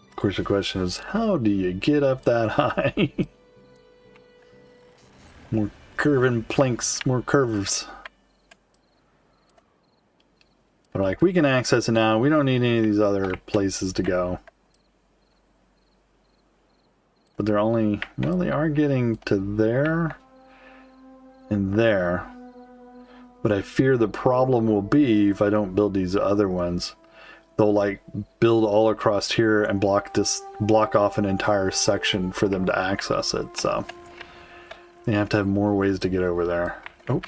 Of course, the question is, how do you get up that high? More curving planks, more curves. But like, we can access it now. We don't need any of these other places to go. But they're only, well, they are getting to there and there. But I fear the problem will be if I don't build these other ones. They'll like build all across here and block off an entire section for them to access it. So they have to have more ways to get over there. Oh.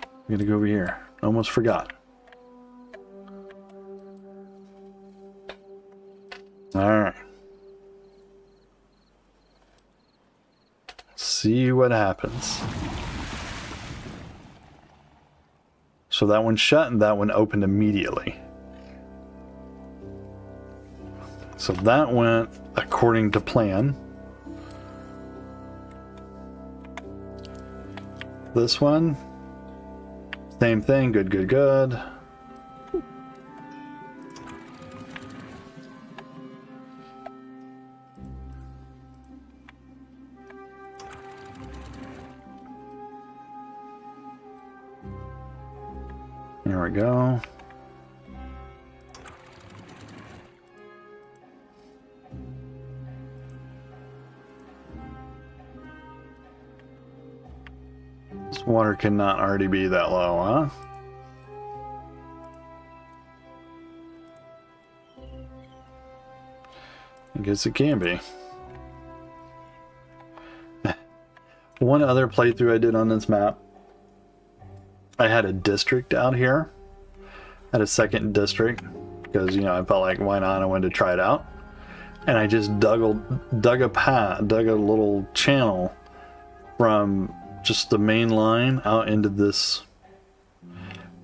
I'm gonna go over here. Almost forgot. Alright. See what happens. So that one shut and that one opened immediately. So that went according to plan. This one, same thing, good, good, good. There we go. water cannot already be that low, huh? I guess it can be. One other playthrough I did on this map, I had a district out here. I had a second district because, you know, I felt like, why not? I wanted to try it out. And I just dug a little channel from just the main line out into this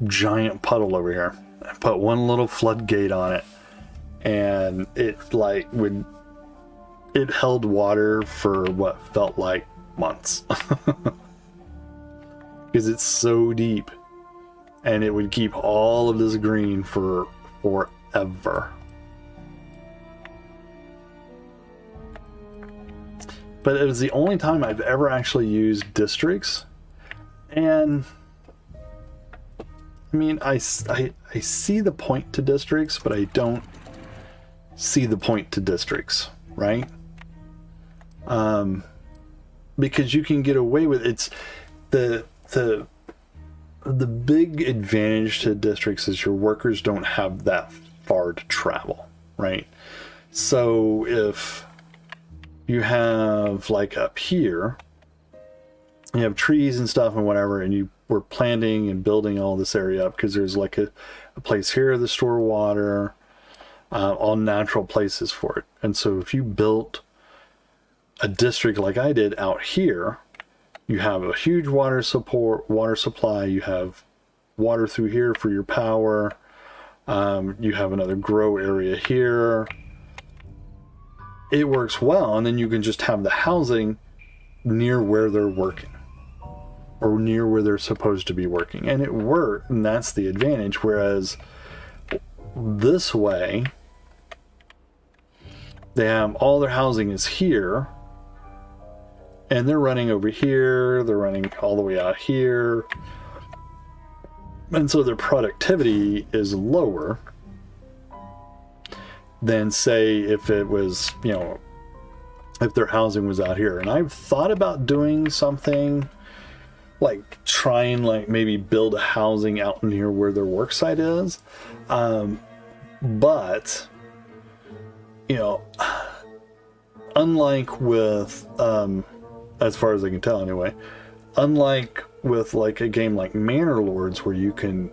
giant puddle over here. I put one little floodgate on it, and it it held water for what felt like months. Because it's so deep, and it would keep all of this green for forever. But it was the only time I've ever actually used districts. And I mean, I see the point to districts, but I don't see the point to districts, right? Because you can get away with it's the big advantage to districts is your workers don't have that far to travel, right? So if you have, like, up here, you have trees and stuff and whatever, and you were planting and building all this area up because there's like a place here to store water, all natural places for it. And so if you built a district like I did out here, you have a huge water supply, you have water through here for your power, you have another grow area here. It works well, and then you can just have the housing near where they're working or near where they're supposed to be working, and it worked, and that's the advantage. Whereas this way, they have all their housing is here, and they're running over here, they're running all the way out here, and so their productivity is lower than, say, if it was, you know, if their housing was out here. And I've thought about doing something like trying, like, maybe build a housing out near where their work site is, but, you know, unlike with as far as I can tell anyway, unlike with like a game like Manor Lords, where you can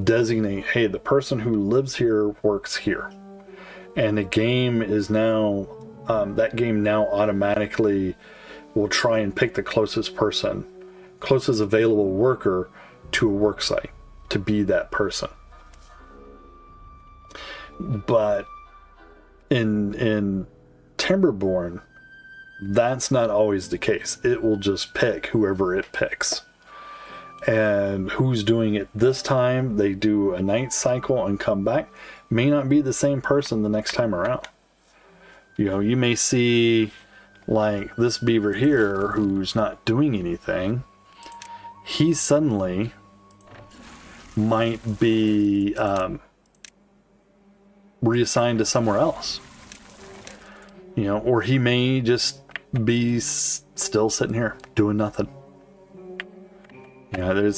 designate, hey, the person who lives here works here, and the game is now that game now automatically will try and pick the closest available worker to a work site to be that person. But in Timberborn, that's not always the case. It will just pick whoever it picks. And who's doing it this time, they do a night cycle and come back, may not be the same person the next time around. You know, you may see, like, this beaver here who's not doing anything. He suddenly might be reassigned to somewhere else. You know, or he may just be still sitting here doing nothing. Yeah,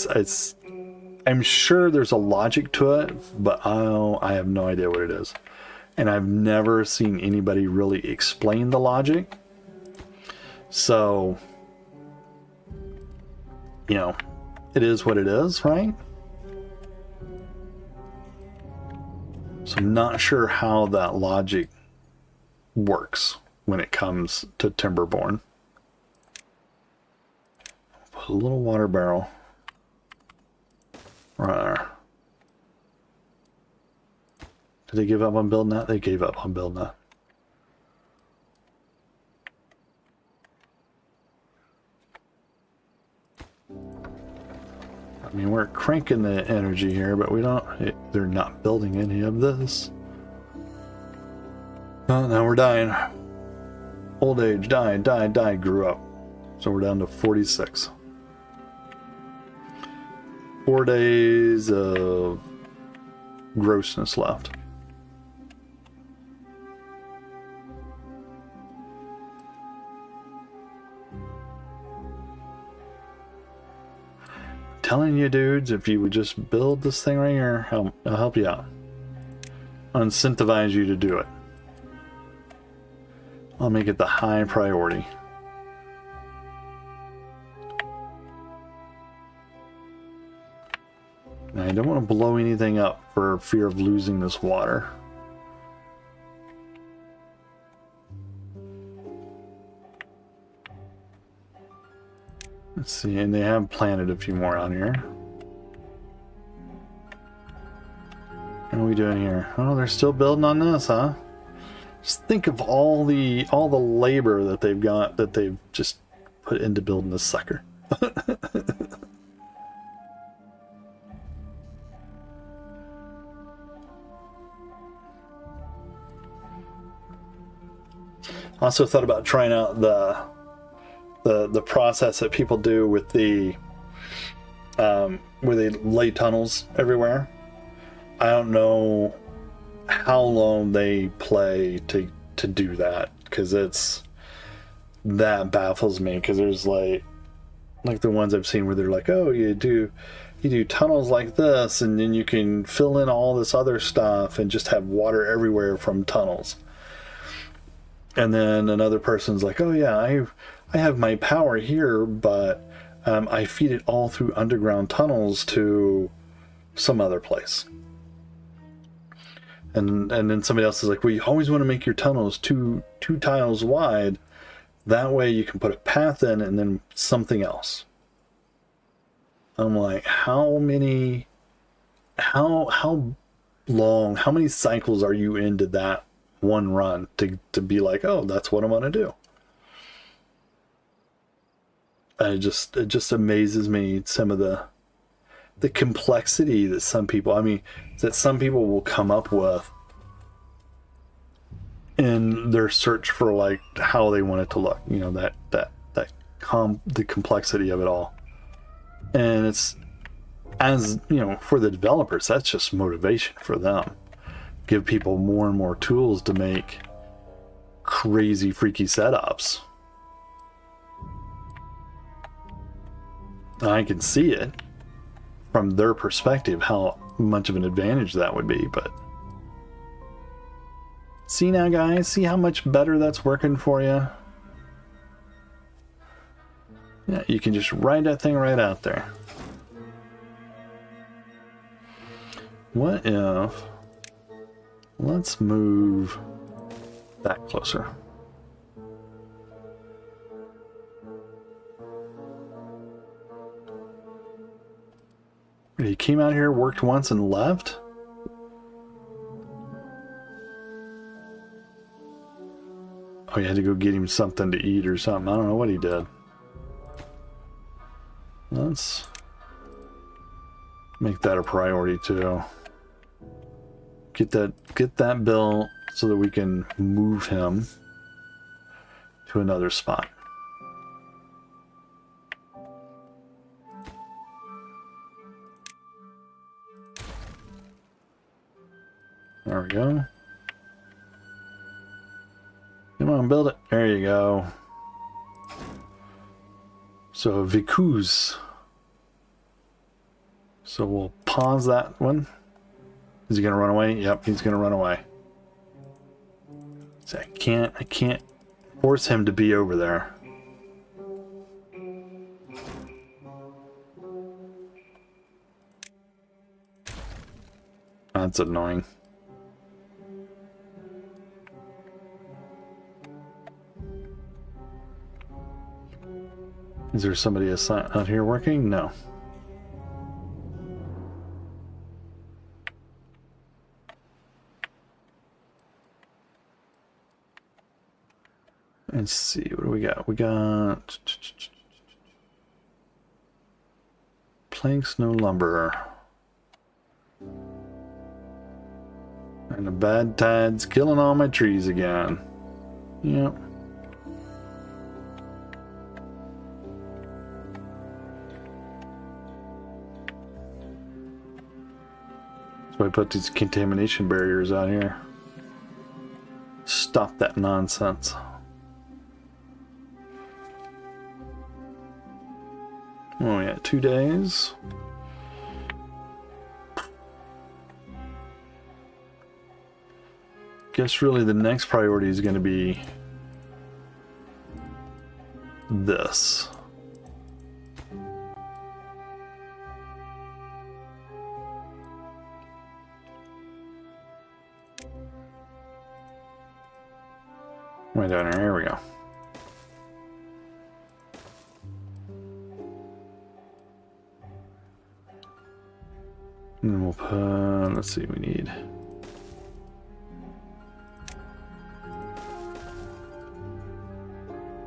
I'm sure there's a logic to it, but I have no idea what it is. And I've never seen anybody really explain the logic. So, you know, it is what it is, right? So I'm not sure how that logic works when it comes to Timberborn. Put a little water barrel right there. Did they give up on building that? They gave up on building that. I mean, we're cranking the energy here, but they're not building any of this. Oh, now we're dying. Old age, died, grew up. So we're down to 46. 4 days of grossness left. telling you, dudes, if you would just build this thing right here, I'll help you out. I'll incentivize you to do it. I'll make it the high priority. Now, I don't want to blow anything up for fear of losing this water. Let's see, and they have planted a few more out here. What are we doing here? Oh, they're still building on this, huh? Just think of all the labor that they've got, that they've just put into building this sucker. Also thought about trying out the process that people do with the where they lay tunnels everywhere. I don't know how long they play to do that, because that baffles me, because there's like the ones I've seen where they're like, oh, you do tunnels like this, and then you can fill in all this other stuff and just have water everywhere from tunnels. And then another person's like, oh yeah, I have my power here, but I feed it all through underground tunnels to some other place. And then somebody else is like, well, you always want to make your tunnels two tiles wide. That way you can put a path in and then something else. I'm like, how many cycles are you into that one run to be like, oh, that's what I'm gonna do? It just amazes me, some of the complexity that some people will come up with in their search for like how they want it to look, you know, the complexity of it all. And it's, as you know, for the developers, that's just motivation for them. Give people more and more tools to make crazy freaky setups. I can see it from their perspective, how much of an advantage that would be, but see now, guys, see how much better that's working for you? Yeah, you can just ride that thing right out there. What if, let's move that closer. He came out here, worked once, and left? Oh, you had to go get him something to eat or something. I don't know what he did. Let's make that a priority too. Get that built so that we can move him to another spot. There we go. Come on, build it. There you go. So Vicus. So we'll pause that one. Is he gonna run away? Yep, he's gonna run away. So I can't force him to be over there. That's annoying. Is there somebody out here working? No. Let's see, what do we got? We got planks, no lumber. And the bad tide's killing all my trees again. Yep. So I put these contamination barriers out here. Stop that nonsense. Oh yeah, 2 days. Guess really the next priority is going to be this. Way down here, we go. And then we'll put, let's see, we need.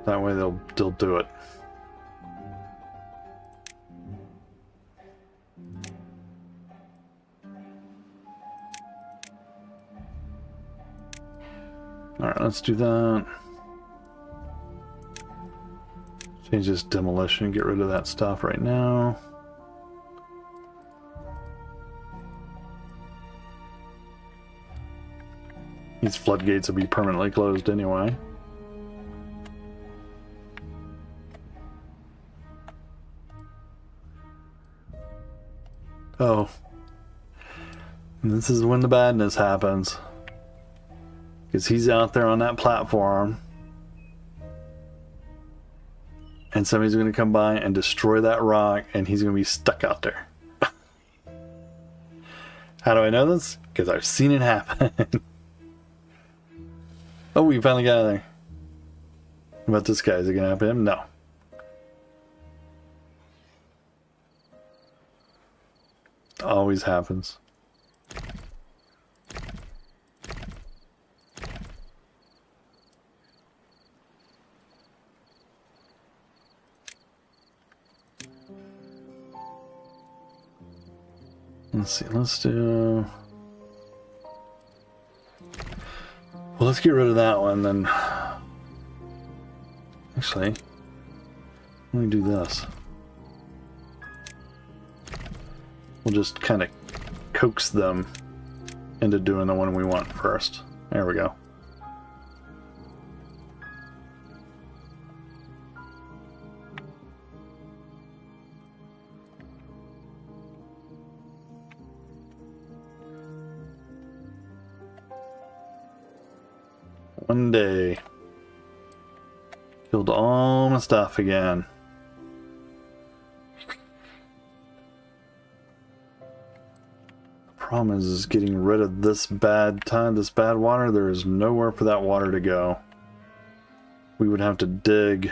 That way they'll do it. Alright, let's do that. Change this demolition, get rid of that stuff right now. These floodgates will be permanently closed anyway. Oh. This is when the badness happens. Because he's out there on that platform. And somebody's going to come by and destroy that rock, and he's going to be stuck out there. How do I know this? Because I've seen it happen. Oh, we finally got out of there. What about this guy? Is it going to happen to him? No. Always happens. Let's see, let's do... Well, let's get rid of that one, then... Actually, let me do this. We'll just kind of coax them into doing the one we want first. There we go. One day, killed all my stuff again. The problem is getting rid of this bad water. There is nowhere for that water to go. We would have to dig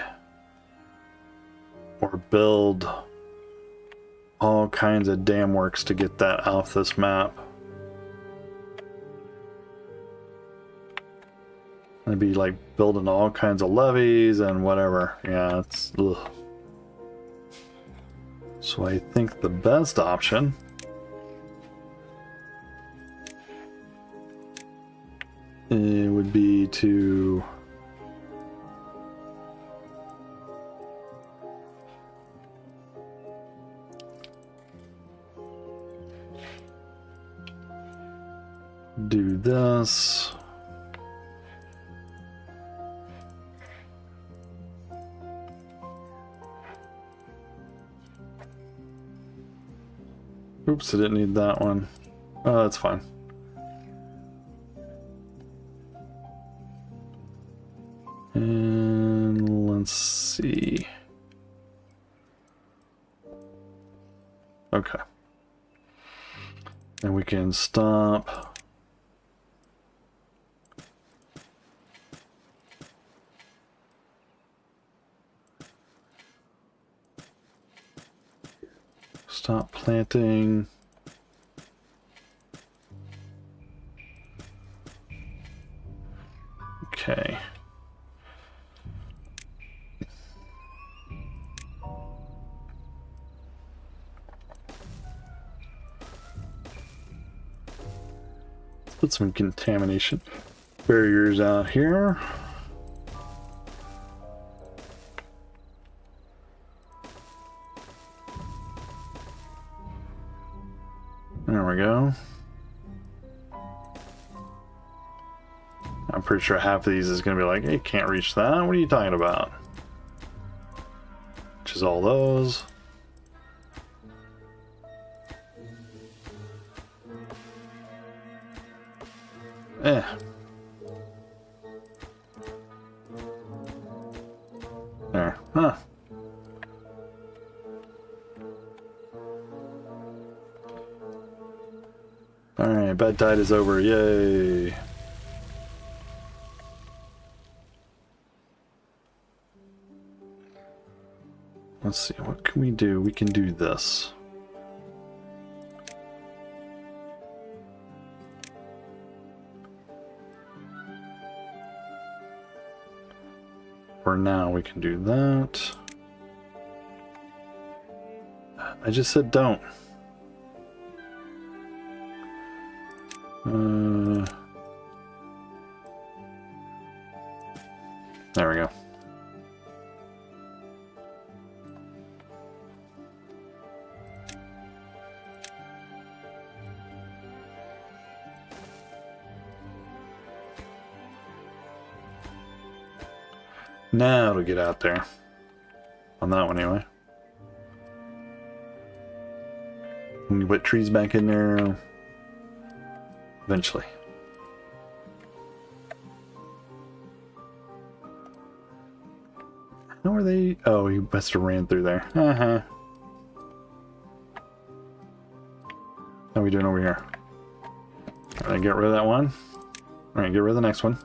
or build all kinds of dam works to get that off this map. It'd be like building all kinds of levees and whatever. Yeah, it's ugh. So I think the best option it would be to do this. Oops, I didn't need that one. Oh, that's fine. And let's see. Okay. And we can stop. Stop planting. Okay. Let's put some contamination barriers out here. There we go. I'm pretty sure half of these is going to be like, hey, can't reach that. What are you talking about? Which is all those. Huh. Alright, bad tide is over. Yay. Let's see, what can we do? We can do this. For now, we can do that. I just said don't. There we go. Now to get out there. On that one anyway. Can you put trees back in there? Eventually. How are they? Oh, he must have ran through there. Uh-huh. How are we doing over here? Alright, get rid of that one. Alright, get rid of the next one.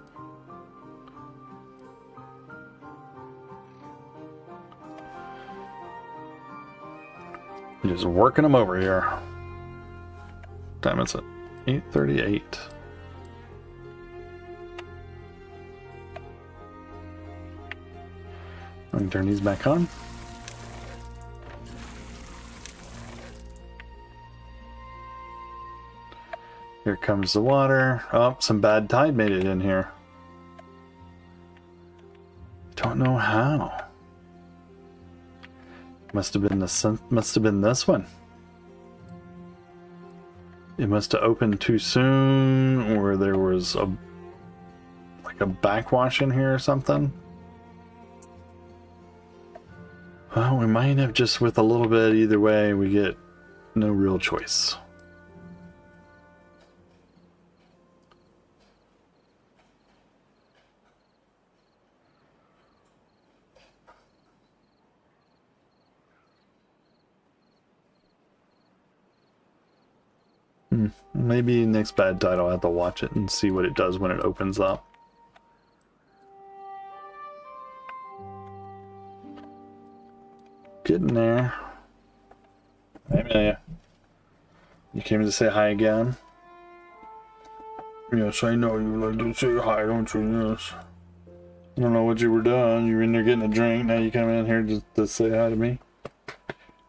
Just working them over here. Time is it? 8:38. I can turn these back on. Here comes the water. Oh, some bad tide made it in here. Don't know how. Must have been this one. It must have opened too soon, or there was a backwash in here or something. Well, we might have just with a little bit. Either way, we get no real choice. Maybe next bad tide I'll have to watch it and see what it does when it opens up. Getting there. Hey Amelia. You came to say hi again? Yes, I know you like to say hi, don't you? Yes. I don't know what you were doing. You were in there getting a drink. Now you come in here just to say hi to me.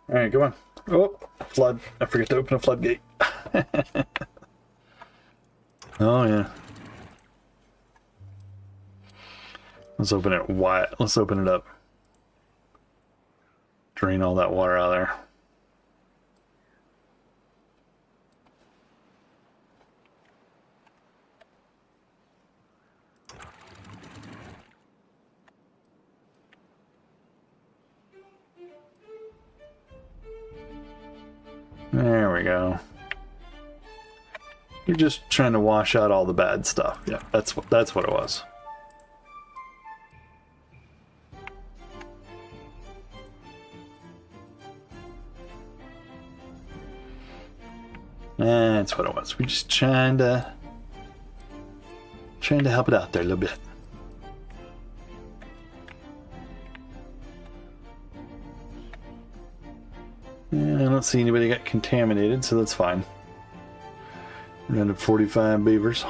Alright, come on. Oh, flood. I forget to open a floodgate. Oh yeah. Let's open it wide. Let's open it up. Drain all that water out of there. There we go. You're just trying to wash out all the bad stuff. Yeah, that's what it was. That's what it was. We're just trying to help it out there a little bit. Yeah, I don't see anybody got contaminated, so that's fine. We're down to 45 beavers.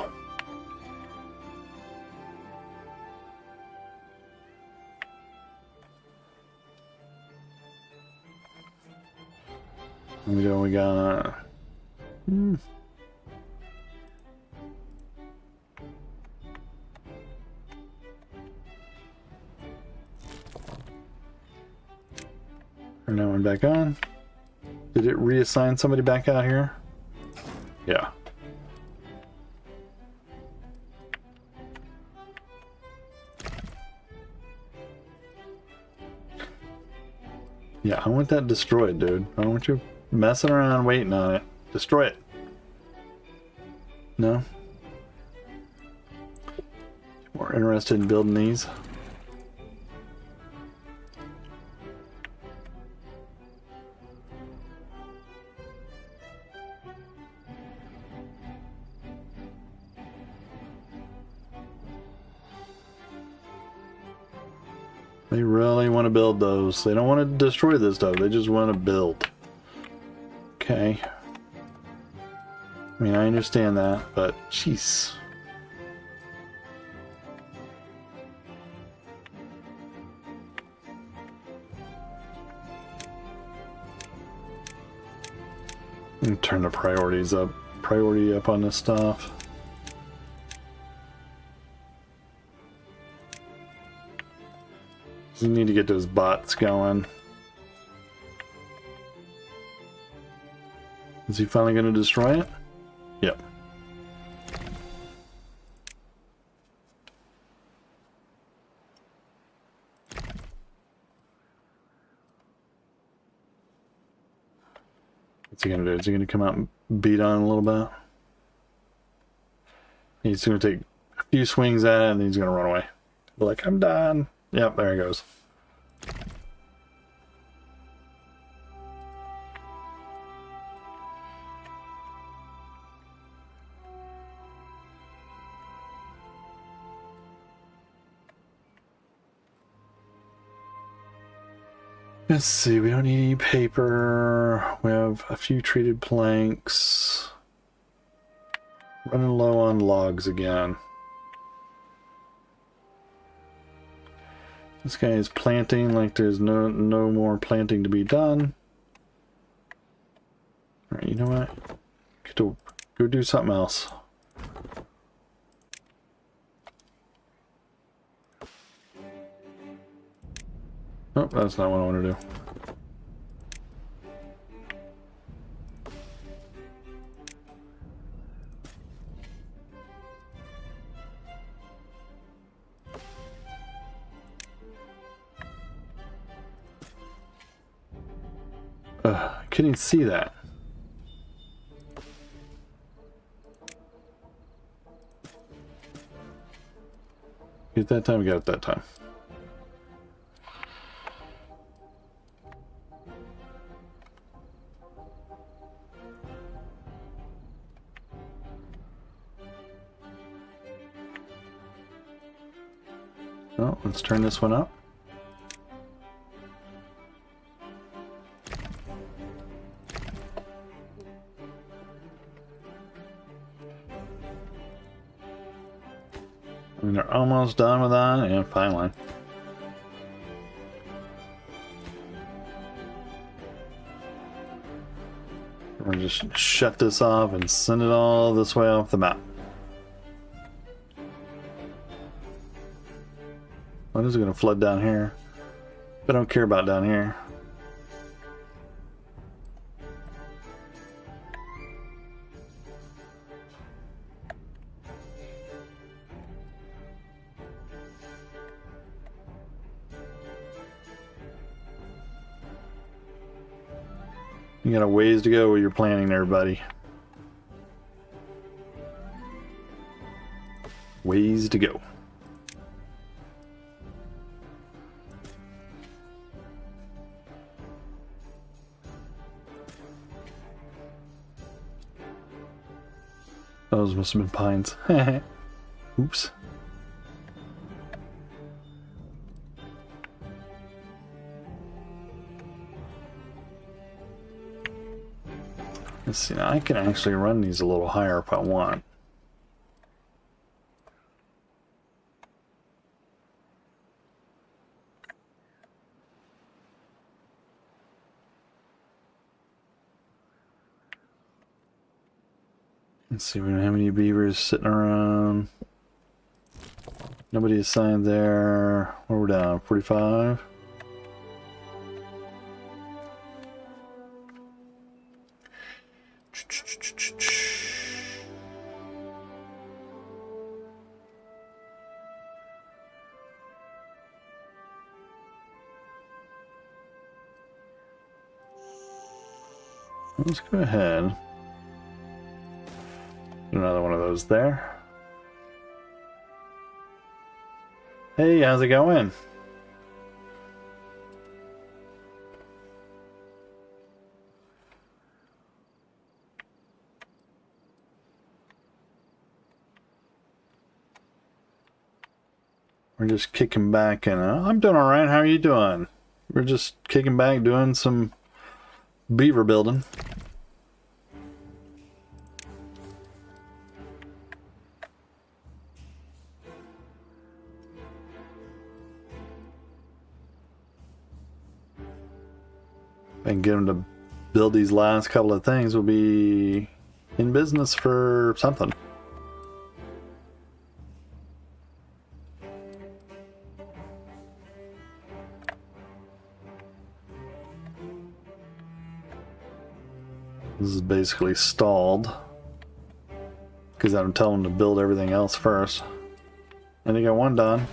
We got turn that one back on. Did it reassign somebody back out here? Yeah. Yeah, I want that destroyed, dude. I don't want you messing around waiting on it. Destroy it. No? More interested in building these? They really want to build those. They don't want to destroy this stuff. They just want to build. Okay. I mean, I understand that, but jeez. And turn the priority up on this stuff. You need to get those bots going. Is he finally going to destroy it? Yep. What's he going to do? Is he going to come out and beat on a little bit? He's going to take a few swings at it and then he's going to run away. Be like, I'm done. Yep, there he goes. Let's see, we don't need any paper. We have a few treated planks. Running low on logs again. This guy is planting like there's no more planting to be done. Alright, you know what? Get to go do something else. Oh, that's not what I want to do. I couldn't see that. Get that time, we got it that time. Oh, let's turn this one up. And they're almost done with that, and finally. We're gonna just shut this off and send it all this way off the map. What is it gonna flood down here? I don't care about down here. You got a ways to go with your planning there, buddy. Ways to go. Those must have been pines. Oops. Let's see, now I can actually run these a little higher if I want. Let's see, we don't have any beavers sitting around. Nobody assigned there. Where we're down? 45? Let's go ahead. Another one of those there. Hey, how's it going? We're just kicking back, and I'm doing all right. How are you doing? We're just kicking back, doing some beaver building. And get them to build these last couple of things, we'll be in business for something. This is basically stalled because I'm telling them to build everything else first. And they got one done.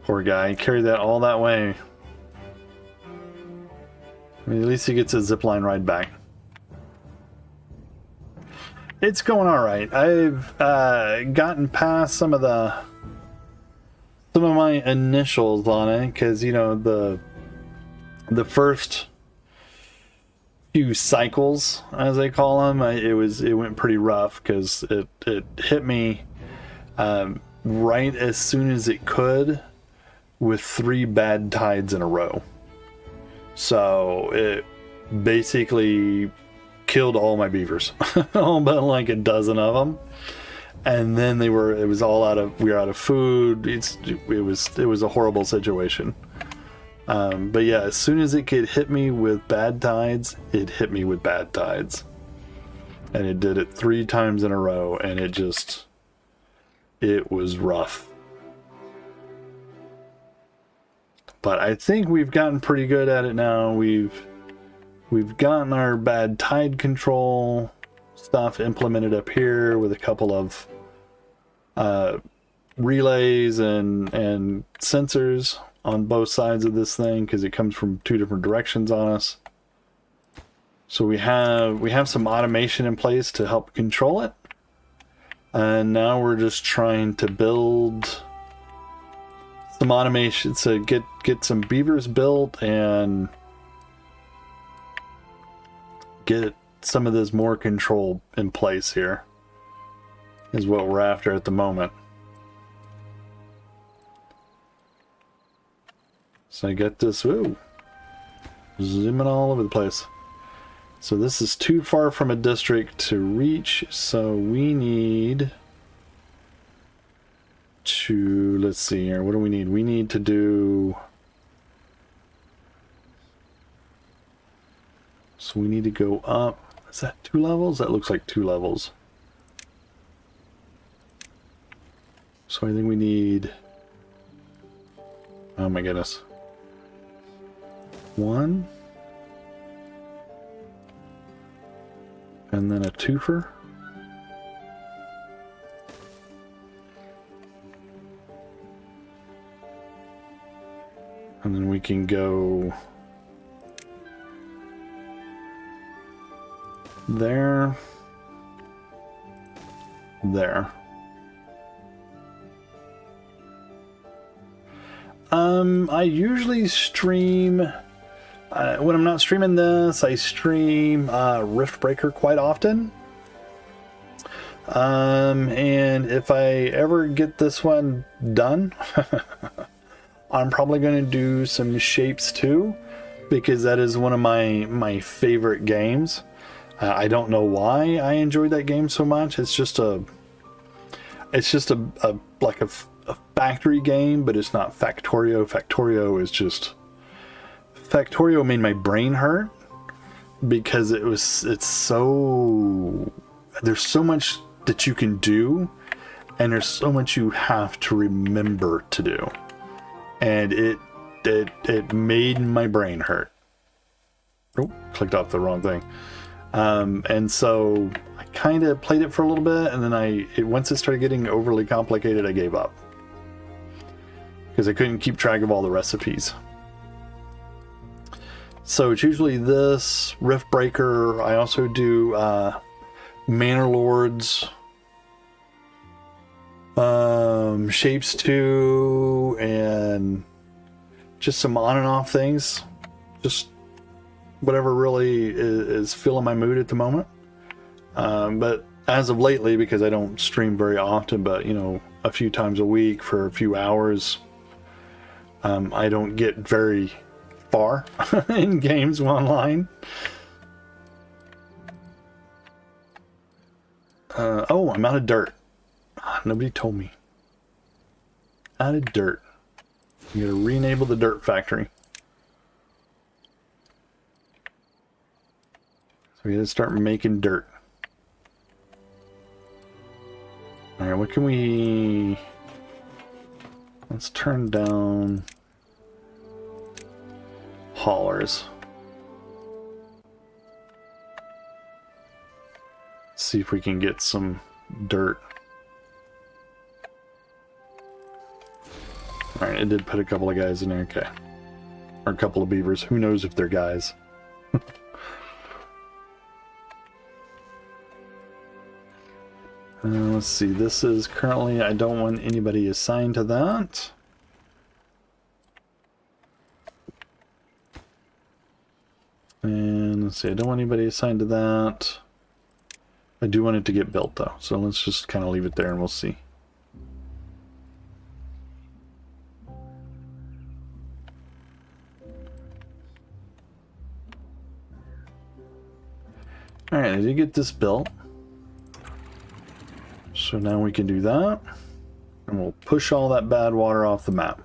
Poor guy, he carried that all that way. I mean, at least he gets a zipline ride back. It's going all right. I've gotten past some of my initials on it because, you know, the first few cycles, as they call them, it went pretty rough because it hit me right as soon as it could with 3 bad tides in a row. So it basically killed all my beavers, all but like a dozen of them. And then it was all we were out of food. It was a horrible situation. But yeah, as soon as it could hit me with bad tides, it hit me with bad tides. And it did it 3 times in a row, and it was rough. But I think we've gotten pretty good at it now. We've gotten our bad tide control stuff implemented up here with a couple of relays and sensors on both sides of this thing because it comes from 2 different directions on us. So we have some automation in place to help control it. And now we're just trying to build some automation to get some beavers built and get some of this more control in place here is what we're after at the moment. So I get this, zooming all over the place. So this is too far from a district to reach, so we need to, let's see here, what do we need? We need to do, so we need to go up, is that 2 levels? That looks like 2 levels. So I think we need, oh my goodness, 1, and then a twofer. And then we can go there, there. I usually stream, when I'm not streaming this, I stream Riftbreaker quite often. And if I ever get this one done, I'm probably going to do some Shapes too, because that is one of my favorite games. I don't know why I enjoyed that game so much. It's just a factory game, but it's not Factorio. Factorio made my brain hurt because there's so much that you can do, and there's so much you have to remember to do. And it made my brain hurt. Oh, clicked off the wrong thing. And so I kind of played it for a little bit, and then once it started getting overly complicated, I gave up. Because I couldn't keep track of all the recipes. So it's usually this, Riftbreaker. I also do Manor Lords. Shapes too, and just some on and off things. Just whatever really is filling my mood at the moment. But as of lately, because I don't stream very often, but you know, a few times a week for a few hours, I don't get very far in games online. Oh, I'm out of dirt. Nobody told me. Out of dirt. I'm gonna re-enable the dirt factory. So we gotta start making dirt. Alright, what can we... Let's turn down haulers. See if we can get some dirt. Alright, it did put a couple of guys in there, okay. Or a couple of beavers. Who knows if they're guys. Let's see, this is currently, I don't want anybody assigned to that. And let's see, I don't want anybody assigned to that. I do want it to get built though, so let's just kind of leave it there and we'll see. Alright, I did get this built. So now we can do that. And we'll push all that bad water off the map.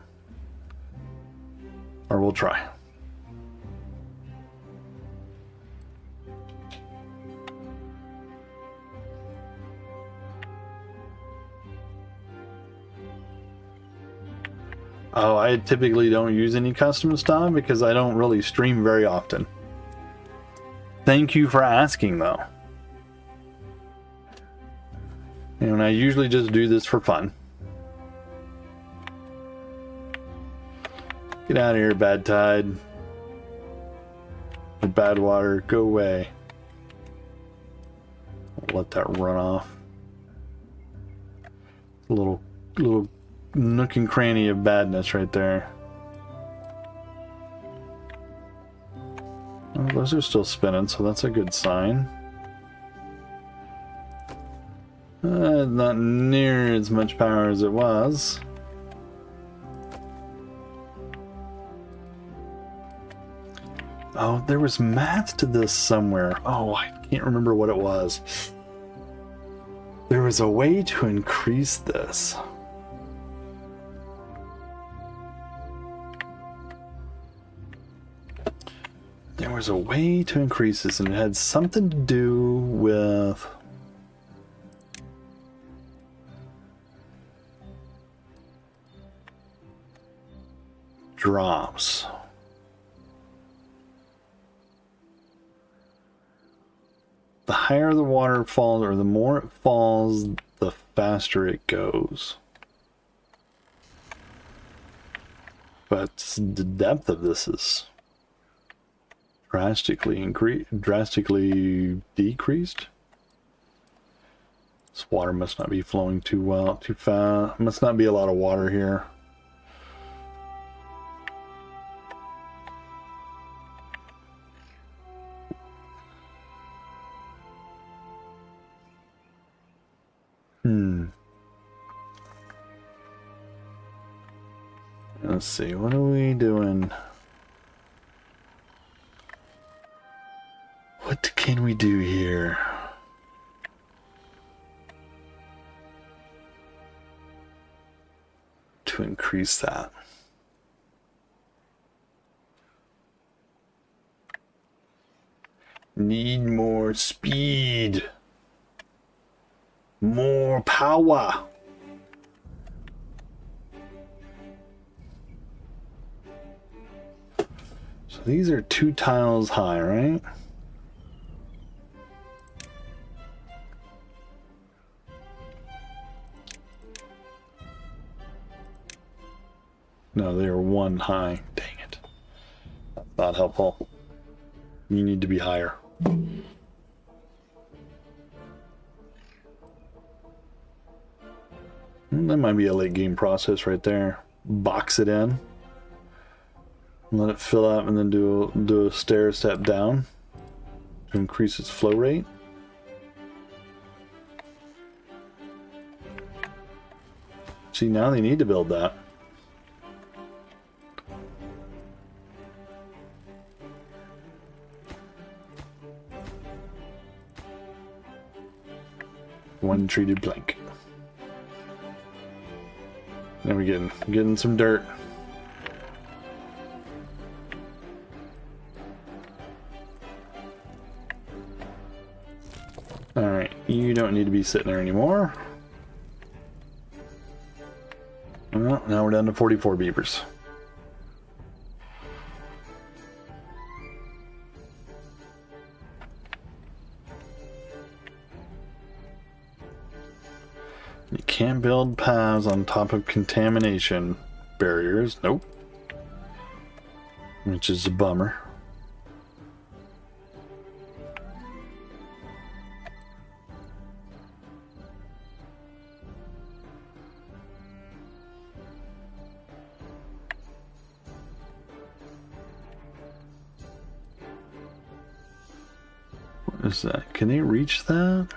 Or we'll try. Oh, I typically don't use any custom stuff because I don't really stream very often. Thank you for asking, though. And I usually just do this for fun. Get out of here, bad tide. Bad water, go away. I'll let that run off. A little nook and cranny of badness right there. Oh, those are still spinning, so that's a good sign. Not near as much power as it was. Oh, there was math to this somewhere. Oh, I can't remember what it was. There was a way to increase this. There was a way to increase this, and it had something to do with... drops. The higher the water falls, or the more it falls, the faster it goes. But the depth of this is drastically decreased. This water must not be flowing too well, too fast. Must not be a lot of water here. Let's see, what are we doing? What can we do here? To increase that. Need more speed. More power. So these are 2 tiles high, right? No, they are 1 high. Dang it. That's not helpful. You need to be higher. That might be a late game process right there. Box it in. Let it fill up and then do a stair step down to increase its flow rate. See, now they need to build that. One treated plank. Then we getting some dirt. Alright, you don't need to be sitting there anymore. Well, now we're down to 44 beavers. You can't build paths on top of contamination barriers. Nope. Which is a bummer. What is that? Can they reach that?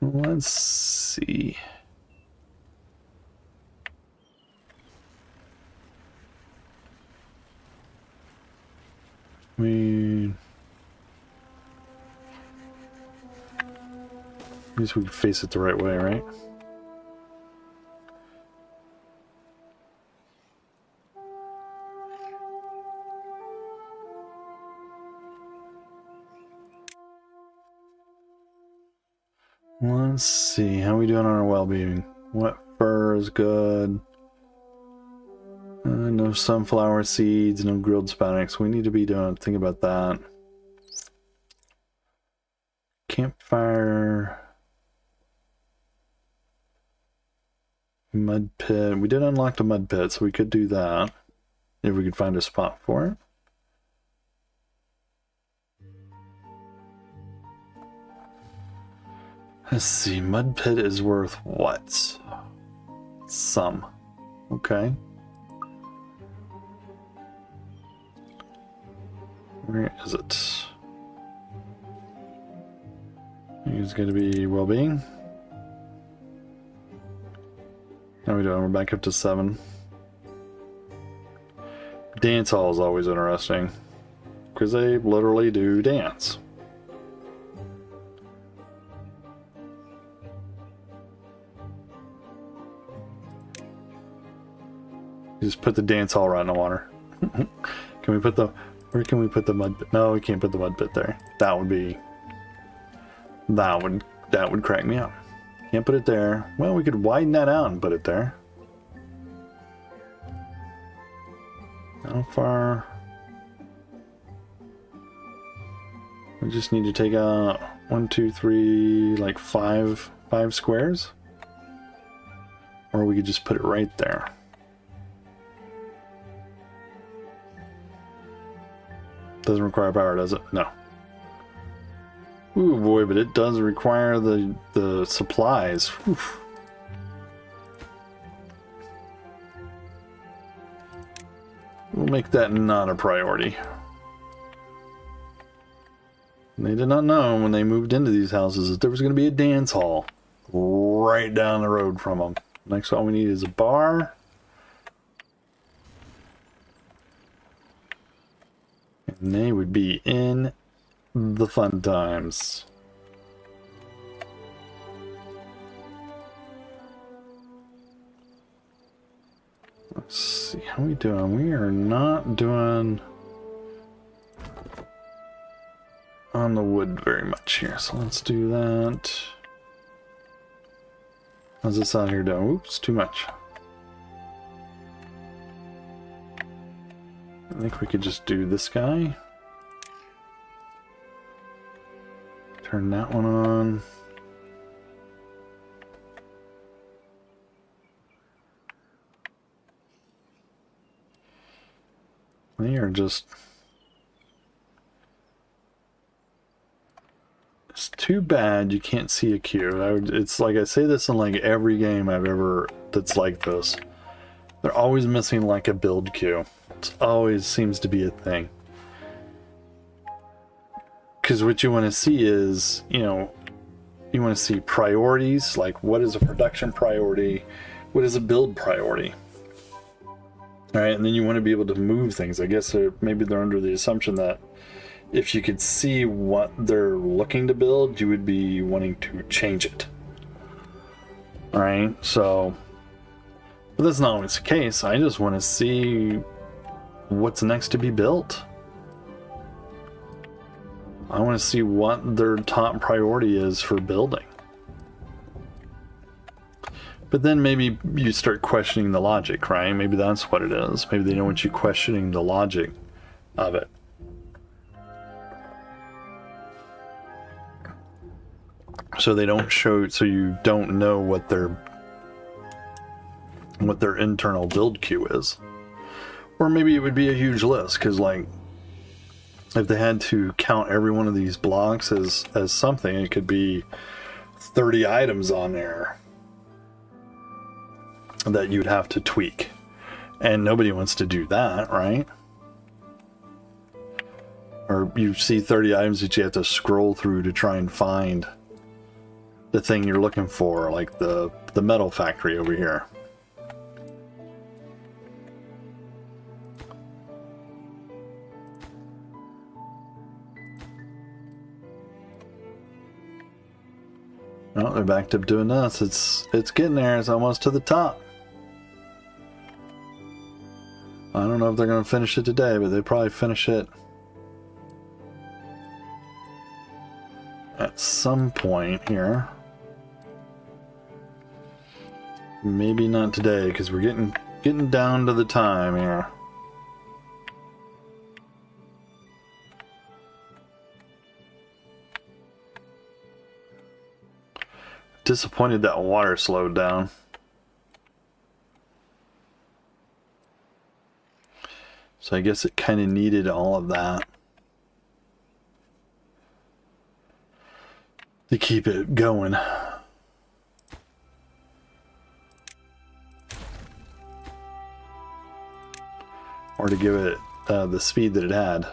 Let's see. I guess we can face it the right way, right? Let's see, how are we doing on our well-being? Wet fur is good. No sunflower seeds, no grilled spanax. We need to be think about that. Campfire. Mud pit. We did unlock the mud pit, so we could do that. If we could find a spot for it. Let's see, mud pit is worth what? Some. Okay. Where is it? It's going to be well-being. How are we doing? We're back up to 7. Dance hall is always interesting. Because they literally do dance. You just put the dance hall right in the water. Can we put the... Where can we put the mud pit? No, we can't put the mud pit there. That would be... That would crack me up. Can't put it there. Well, we could widen that out and put it there. How far? We just need to take out 1, 2, 3, like 5 squares. Or we could just put it right there. Doesn't require power, does it? No. Ooh boy, but it does require the supplies. Whew. We'll make that not a priority. They did not know when they moved into these houses that there was going to be a dance hall right down the road from them. Next, all we need is a bar. And they would be in the fun times. Let's see, how we doing? We are not doing on the wood very much here, so let's do that. How's this out here doing? Oops, too much. I think we could just do this guy. Turn that one on. They are just... It's too bad you can't see a queue. It's like I say this in like every game I've ever that's like this. They're always missing like a build queue. It always seems to be a thing. Because what you want to see is, you know, you want to see priorities, like what is a production priority, what is a build priority. All right, and then you want to be able to move things. I guess maybe they're under the assumption that if you could see what they're looking to build, you would be wanting to change it. All right, so, but that's not always the case. I just want to see what's next to be built. I want to see what their top priority is for building. But then maybe you start questioning the logic, right? Maybe that's what it is. Maybe they don't want you questioning the logic of it. So they don't show, so you don't know what their internal build queue is. Or maybe it would be a huge list, because like if they had to count every one of these blocks as something, it could be 30 items on there that you'd have to tweak. And nobody wants to do that, right? Or you see 30 items that you have to scroll through to try and find the thing you're looking for, like the metal factory over here. Oh, they're back to doing this. It's getting there. It's almost to the top. I don't know if they're going to finish it today, but they probably finish it at some point here. Maybe not today, because we're getting down to the time here. Disappointed that water slowed down. So I guess it kind of needed all of that to keep it going. Or to give it the speed that it had.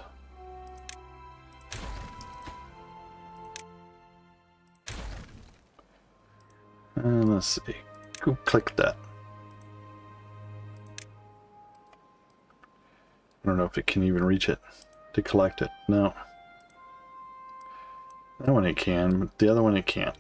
And let's see. Go click that. I don't know if it can even reach it to collect it. No. That one it can, but the other one it can't.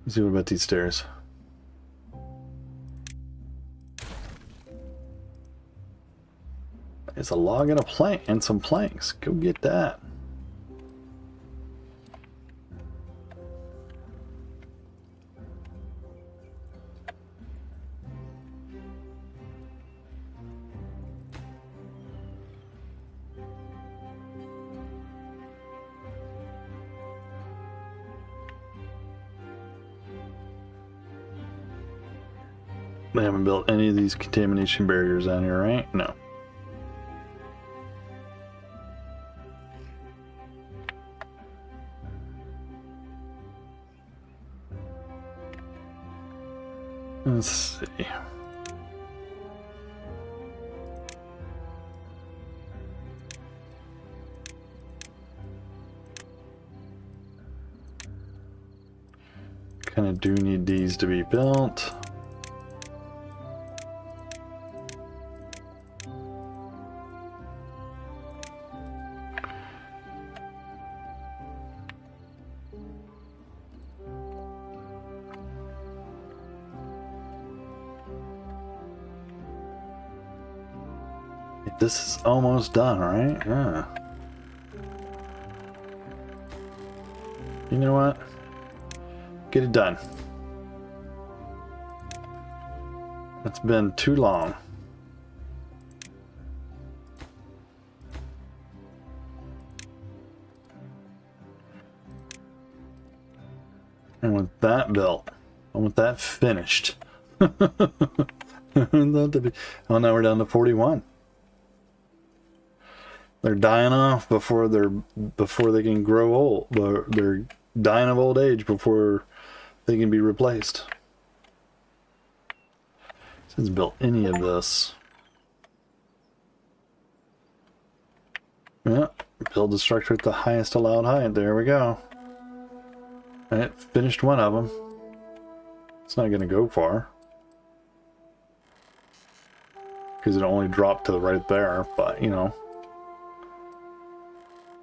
Let's see what about these stairs. It's a log and a plank and some planks. Go get that. They haven't built any of these contamination barriers on here, right? No. Let's see. Kind of do need these to be built. This is almost done, right? Yeah. You know what? Get it done. It's been too long. I want that built. I want that finished. Oh, now we're down to 41. They're dying off before they can grow old. They're dying of old age before they can be replaced. Since built any of this. Yeah, build the structure at the highest allowed height. There we go. Alright, finished one of them. It's not going to go far. Because it only dropped to right there, but you know.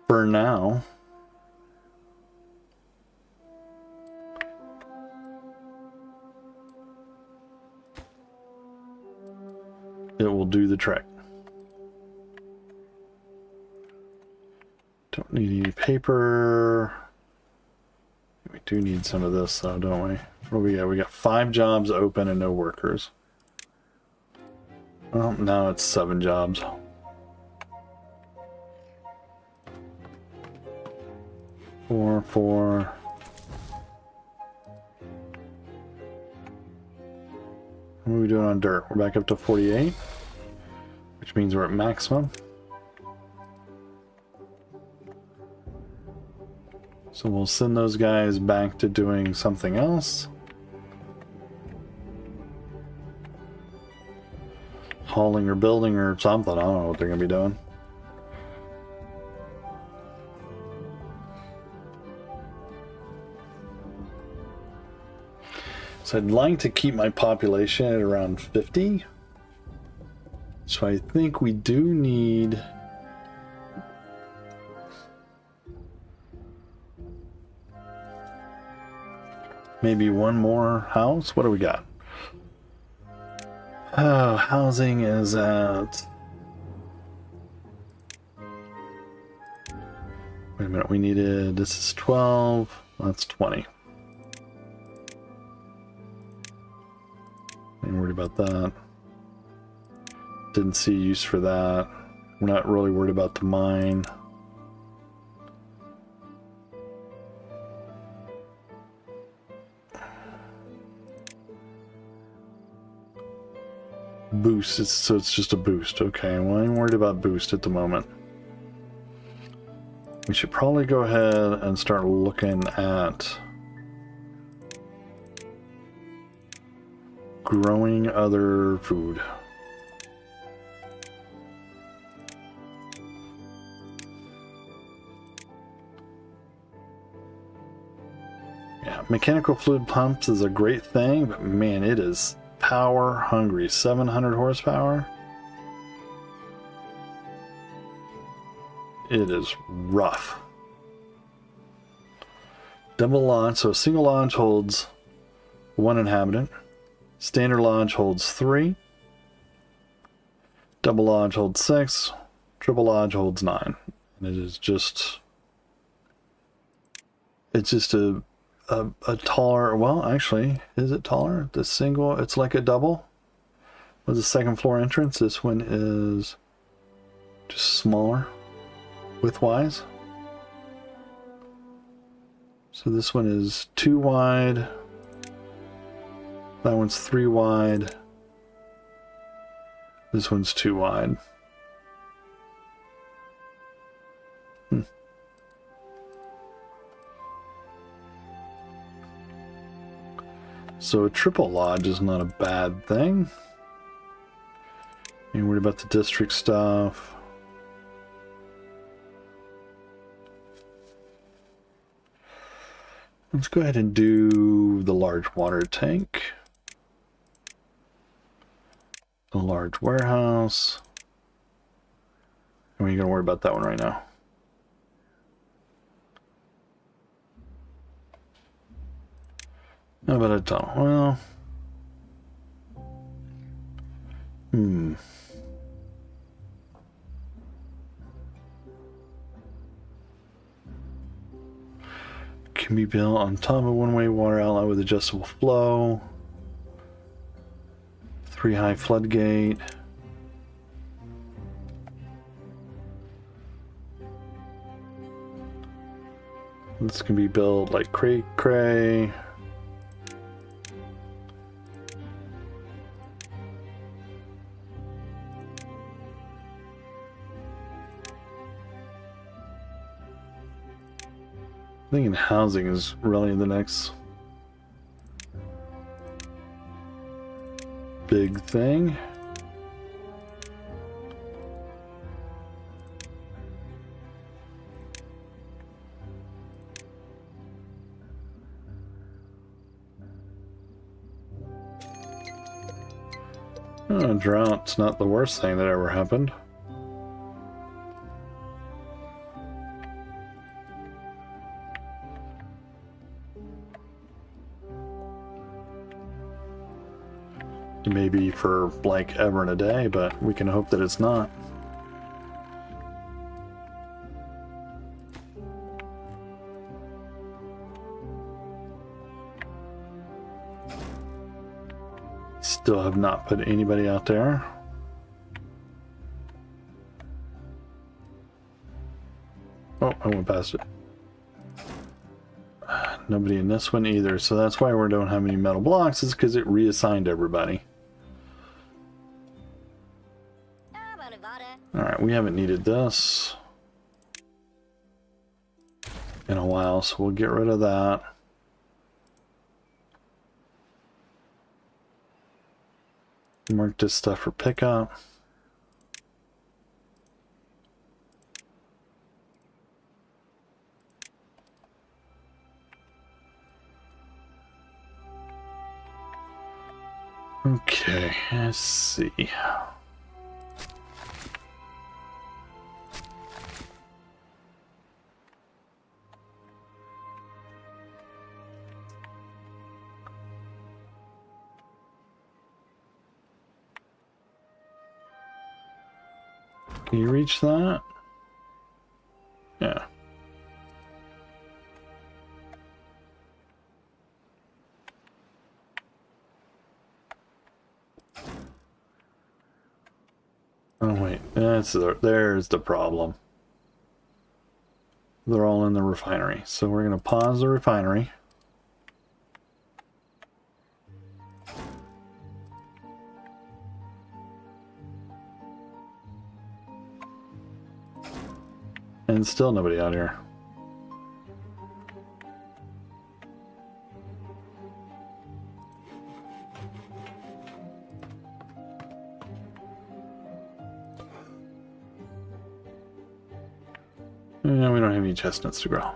For now. It will do the trick. Don't need any paper. We do need some of this though, don't we? What do we got? We got 5 jobs open and no workers. Well, now it's 7 jobs. Four. What are we doing on dirt? We're back up to 48, which means we're at maximum. So we'll send those guys back to doing something else. Hauling or building or something. I don't know what they're going to be doing. So I'd like to keep my population at around 50. So I think we do need... maybe one more house? What do we got? Oh, housing is at... wait a minute, we needed... this is 12. That's 20. Ain't worried about that. Didn't see use for that. We're not really worried about the mine. Boost, so it's just a boost. Okay, well, I'm worried about boost at the moment. We should probably go ahead and start looking at growing other food. Yeah, mechanical fluid pumps is a great thing, but man, it is power hungry. 700 horsepower. It is rough. Double launch, so a single launch holds 1 inhabitant. Standard launch holds 3. Double launch holds 6. Triple launch holds 9. And it is just... it's just a taller... well, actually, is it taller? The single, it's like a double. With the second floor entrance, this one is just smaller, width-wise. So this one is 2 wide. That one's 3 wide. This one's 2 wide. So a triple lodge is not a bad thing. Ain't worried about the district stuff. Let's go ahead and do the large water tank. A large warehouse. And we're gonna worry about that one right now. How about a tunnel? Well, can be built on top of a one-way water outlet with adjustable flow. 3 high floodgate. This can be built like cray. I think housing is really the next big thing. Oh, drought's not the worst thing that ever happened. Maybe for like ever and a day, but we can hope that it's not. Still have not put anybody out there. Oh, I went past it. Nobody in this one either, so that's why we don't have any metal blocks, is because it reassigned everybody. Alright, we haven't needed this in a while, so we'll get rid of that. Mark this stuff for pickup. Okay, let's see. Can you reach that? Yeah. Oh wait, there's the problem. They're all in the refinery, so we're gonna pause the refinery. And still nobody out here. No, we don't have any chestnuts to grow.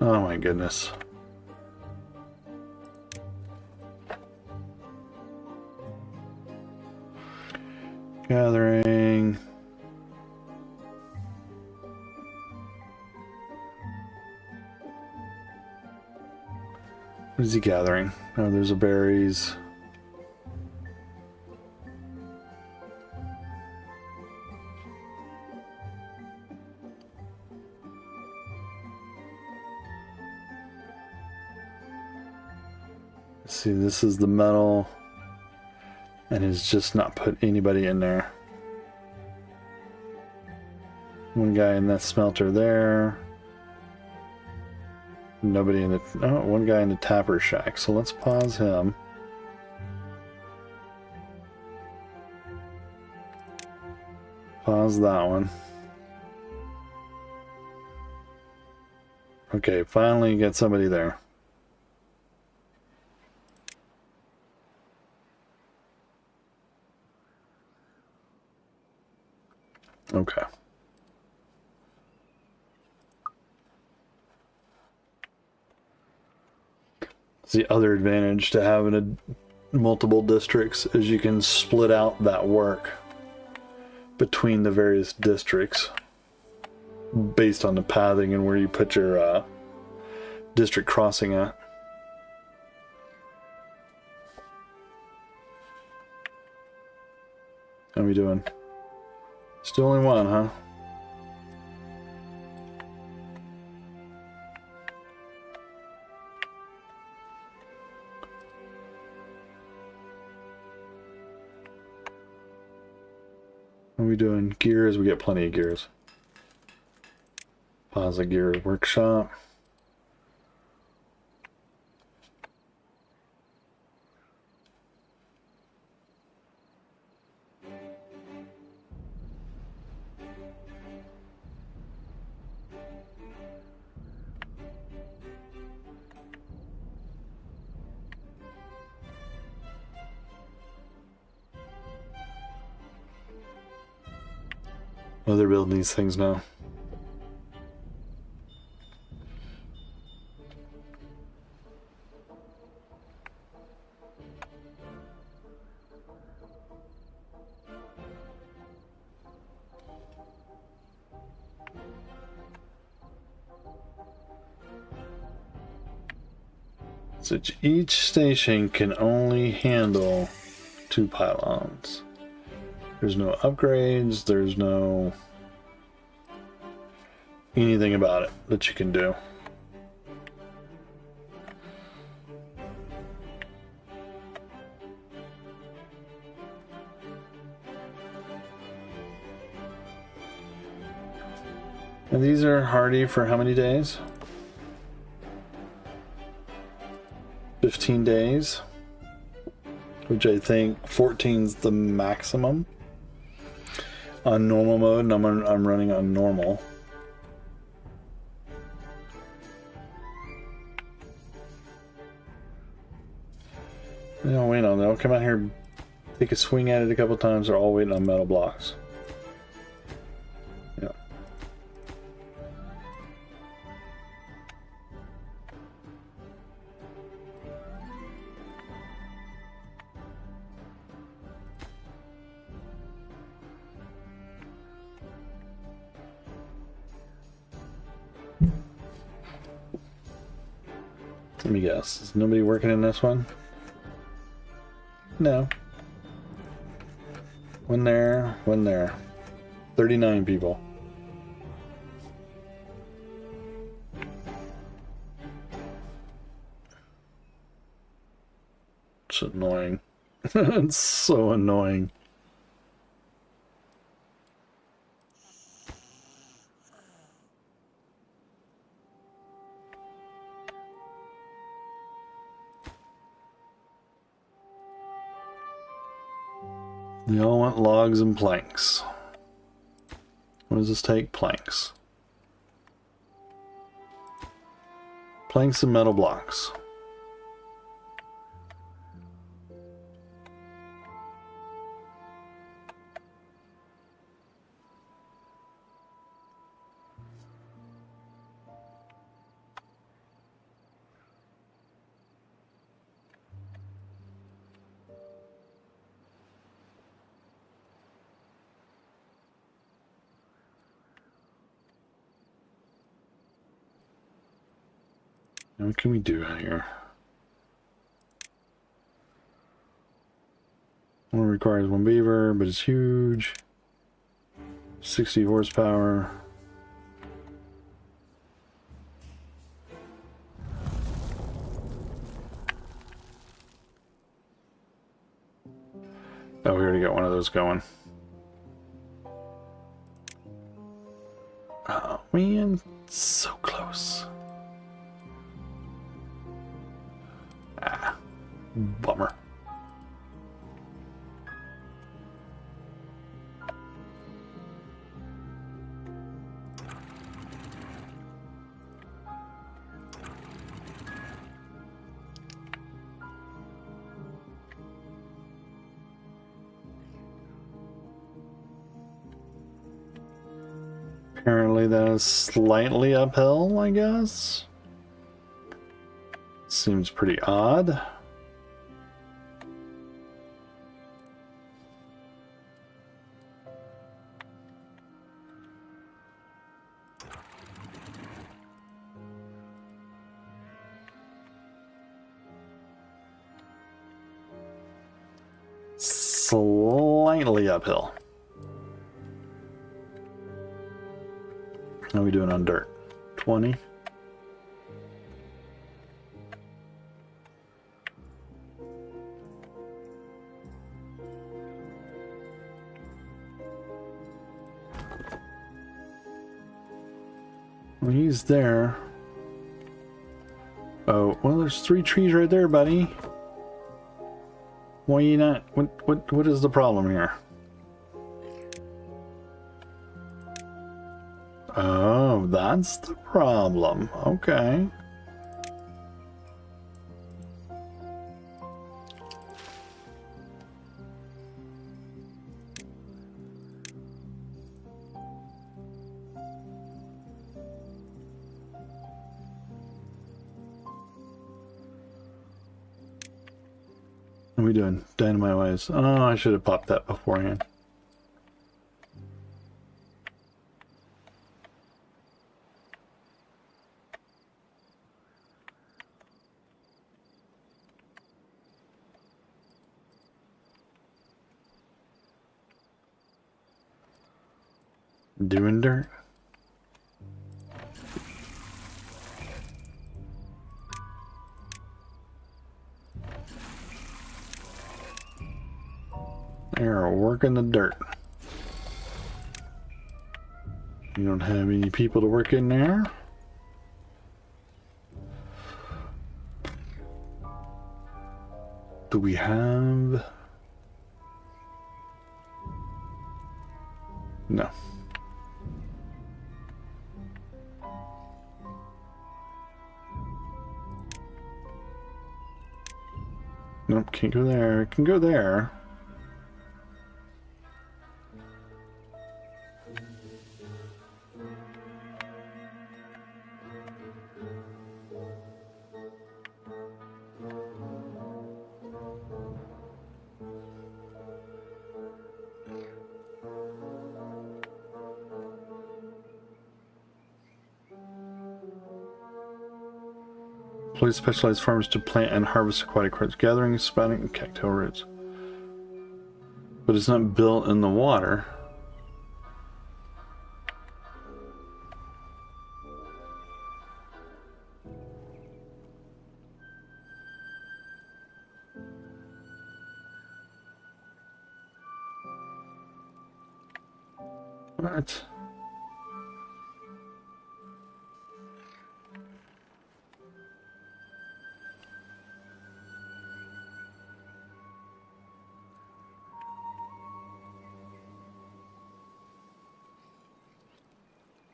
Oh my goodness. Gathering. What is he gathering? Oh, there's the berries. See, this is the metal, and he's just not put anybody in there. One guy in that smelter there. Nobody in the... Oh, one guy in the tapper shack, so let's pause him. Pause that one. Okay, finally get somebody there. Okay. It's the other advantage to having multiple districts is you can split out that work between the various districts based on the pathing and where you put your district crossing at. How are we doing? Still only one, huh? We we doing? Gears? We get plenty of gears. Pause the gears workshop. Oh, they're building these things now. So each station can only handle 2 pylons. There's no upgrades, there's no anything about it that you can do. And these are hardy for how many days? 15 days, which I think 14's the maximum on normal mode, and I'm running on normal. No, wait on. They'll come out here, take a swing at it a couple times. They're all waiting on metal blocks. Yeah. Let me guess. Is nobody working in this one? No. One there, one there. 39 people. It's annoying. It's so annoying. They all want logs and planks. What does this take? Planks. Planks and metal blocks. What can we do out here? One requires 1 beaver, but it's huge. 60 horsepower. Oh, we already got one of those going. Oh man, so close. Ah, bummer. Apparently that is slightly uphill, I guess. Seems pretty odd. Slightly uphill. How are we doing on dirt? 20? Well, he's there. Oh, well, there's 3 trees right there, buddy. Why you not? What is the problem here? Oh, that's the problem. Okay. What are we doing? Dynamite wise. Oh, I should have popped that beforehand. Doing dirt. They're working the dirt. You don't have any people to work in there? Do we have... No. Nope, can't go there. Can go there. Employ specialized farmers to plant and harvest aquatic roots, gathering, sprouting, and cattail roots. But it's not built in the water. What?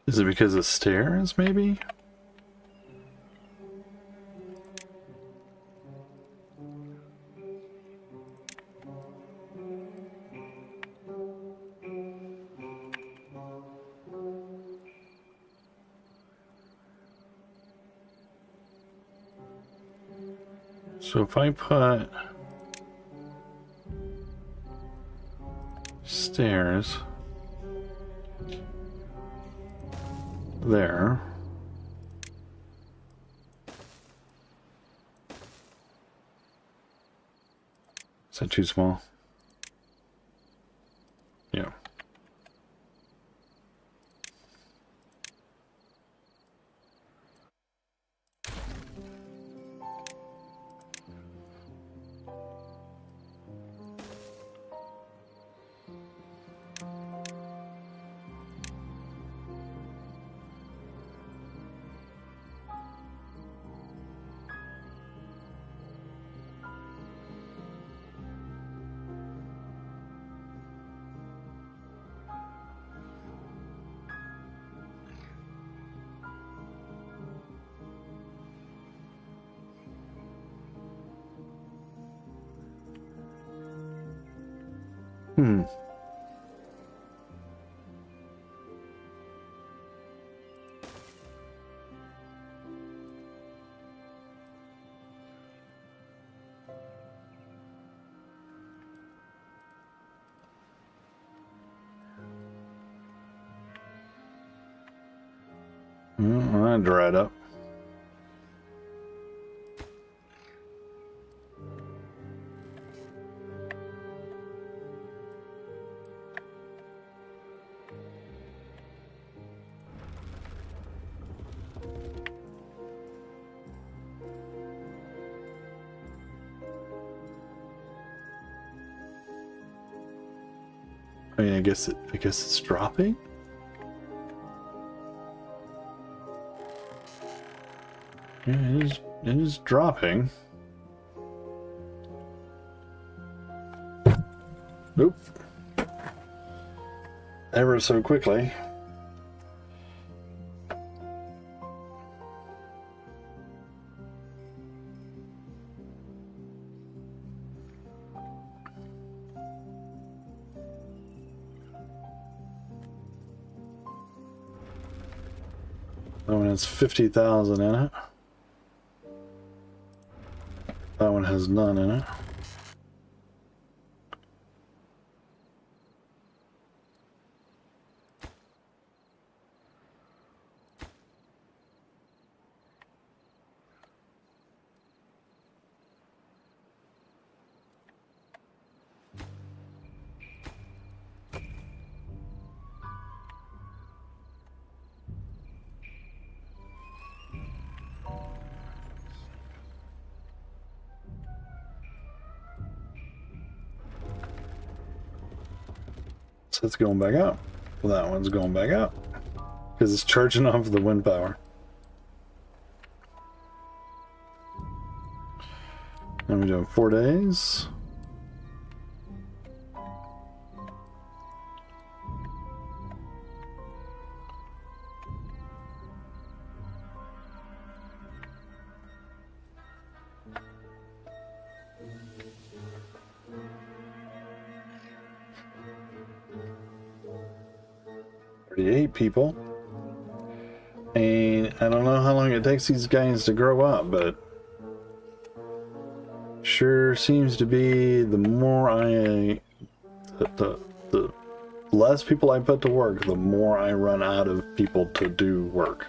Is it because of stairs, maybe? So if I put stairs there, is that too small? Yeah. I dried up. I mean, I guess it's dropping. Yeah, it is dropping. Nope. Ever so quickly. That one has 50,000 in it. That one has none in it. So it's going back up. Well, that one's going back up because it's charging off the wind power. And we're doing 4 days. People, and I don't know how long it takes these guys to grow up, but sure seems to be the more the less people I put to work, the more I run out of people to do work.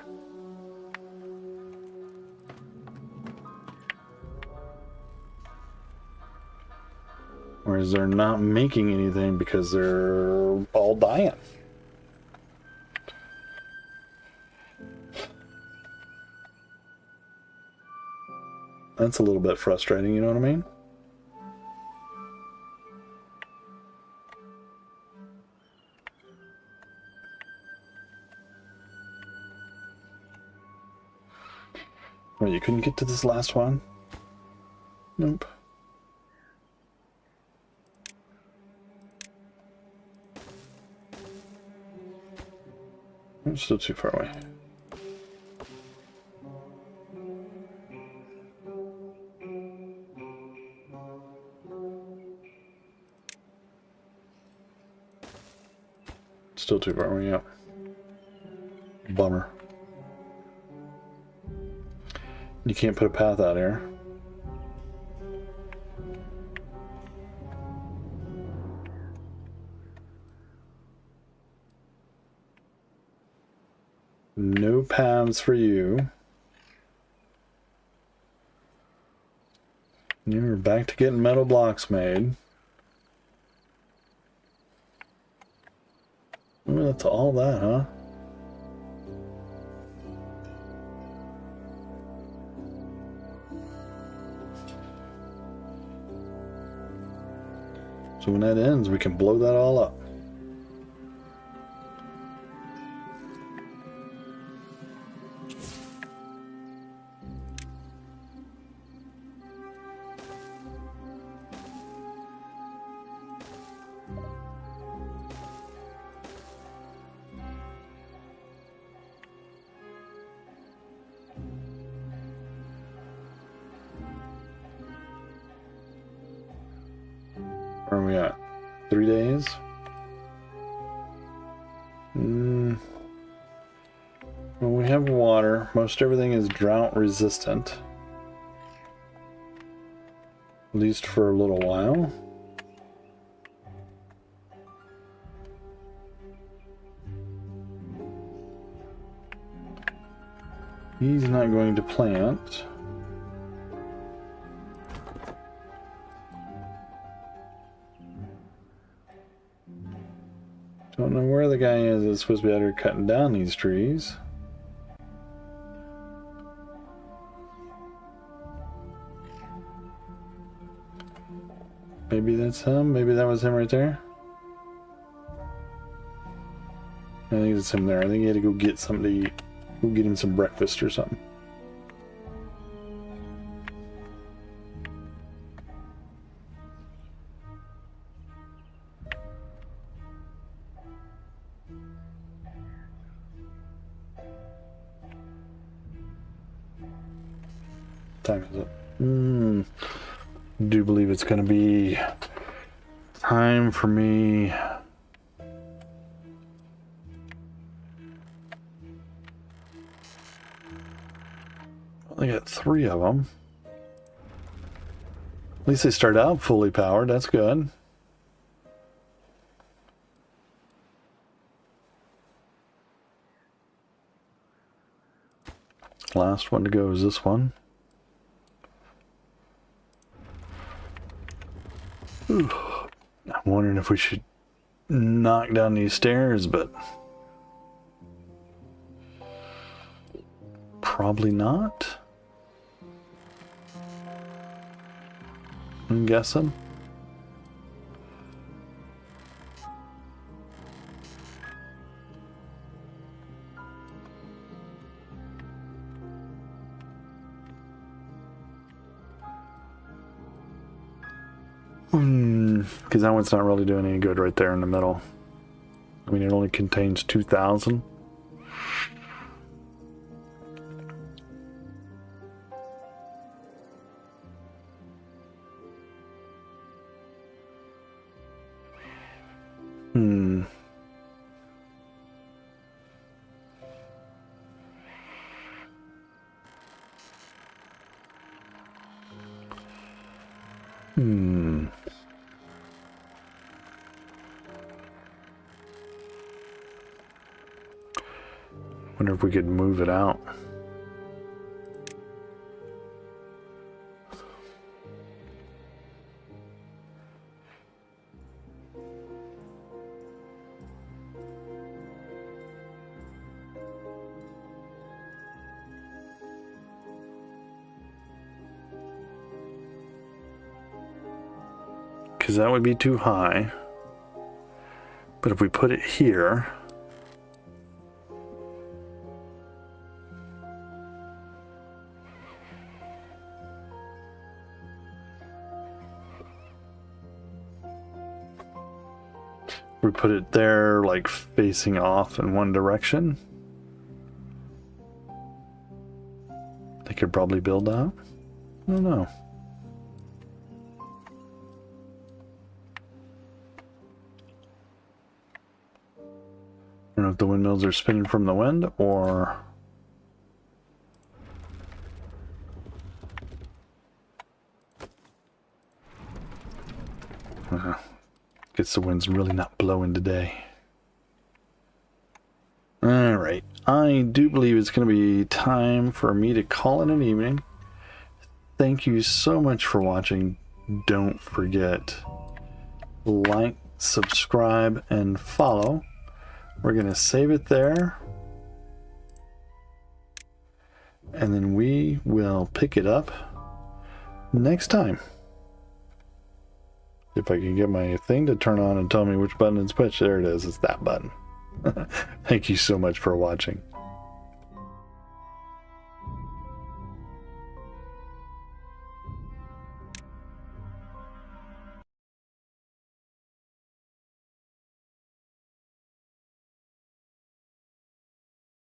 Whereas they're not making anything because they're all dying. That's a little bit frustrating, you know what I mean? Well, you couldn't get to this last one? Nope. I'm still too far away. Still too far away, yeah. Bummer. You can't put a path out here. No paths for you. You're back to getting metal blocks made. Ooh, that's all that, huh? So when that ends, we can blow that all up. Where are we at? 3 days? Well, we have water. Most everything is drought resistant. At least for a little while. He's not going to plant. Don't know where the guy is that's supposed to be out here cutting down these trees. Maybe that's him. Maybe that was him right there. I think it's him there. I think he had to go get something to eat. Go get him some breakfast or something. time is it? Do believe it's going to be time for me. I got 3 of them. At least they start out fully powered. That's good. Last one to go is this one. Ooh. I'm wondering if we should knock down these stairs, but probably not. I'm guessing. Because that one's not really doing any good right there in the middle. I mean, it only contains 2,000. Wonder if we could move it out. Because that would be too high. But if we put it here, we put it there, like facing off in one direction, they could probably build that. I don't know. I don't know if the windmills are spinning from the wind or guess the wind's really not blowing today. Alright, I do believe it's going to be time for me to call it an evening. Thank you so much for watching. Don't forget, like, subscribe, and follow. We're going to save it there. And then we will pick it up next time. If I can get my thing to turn on and tell me which button is which. There it is. It's that button. Thank you so much for watching.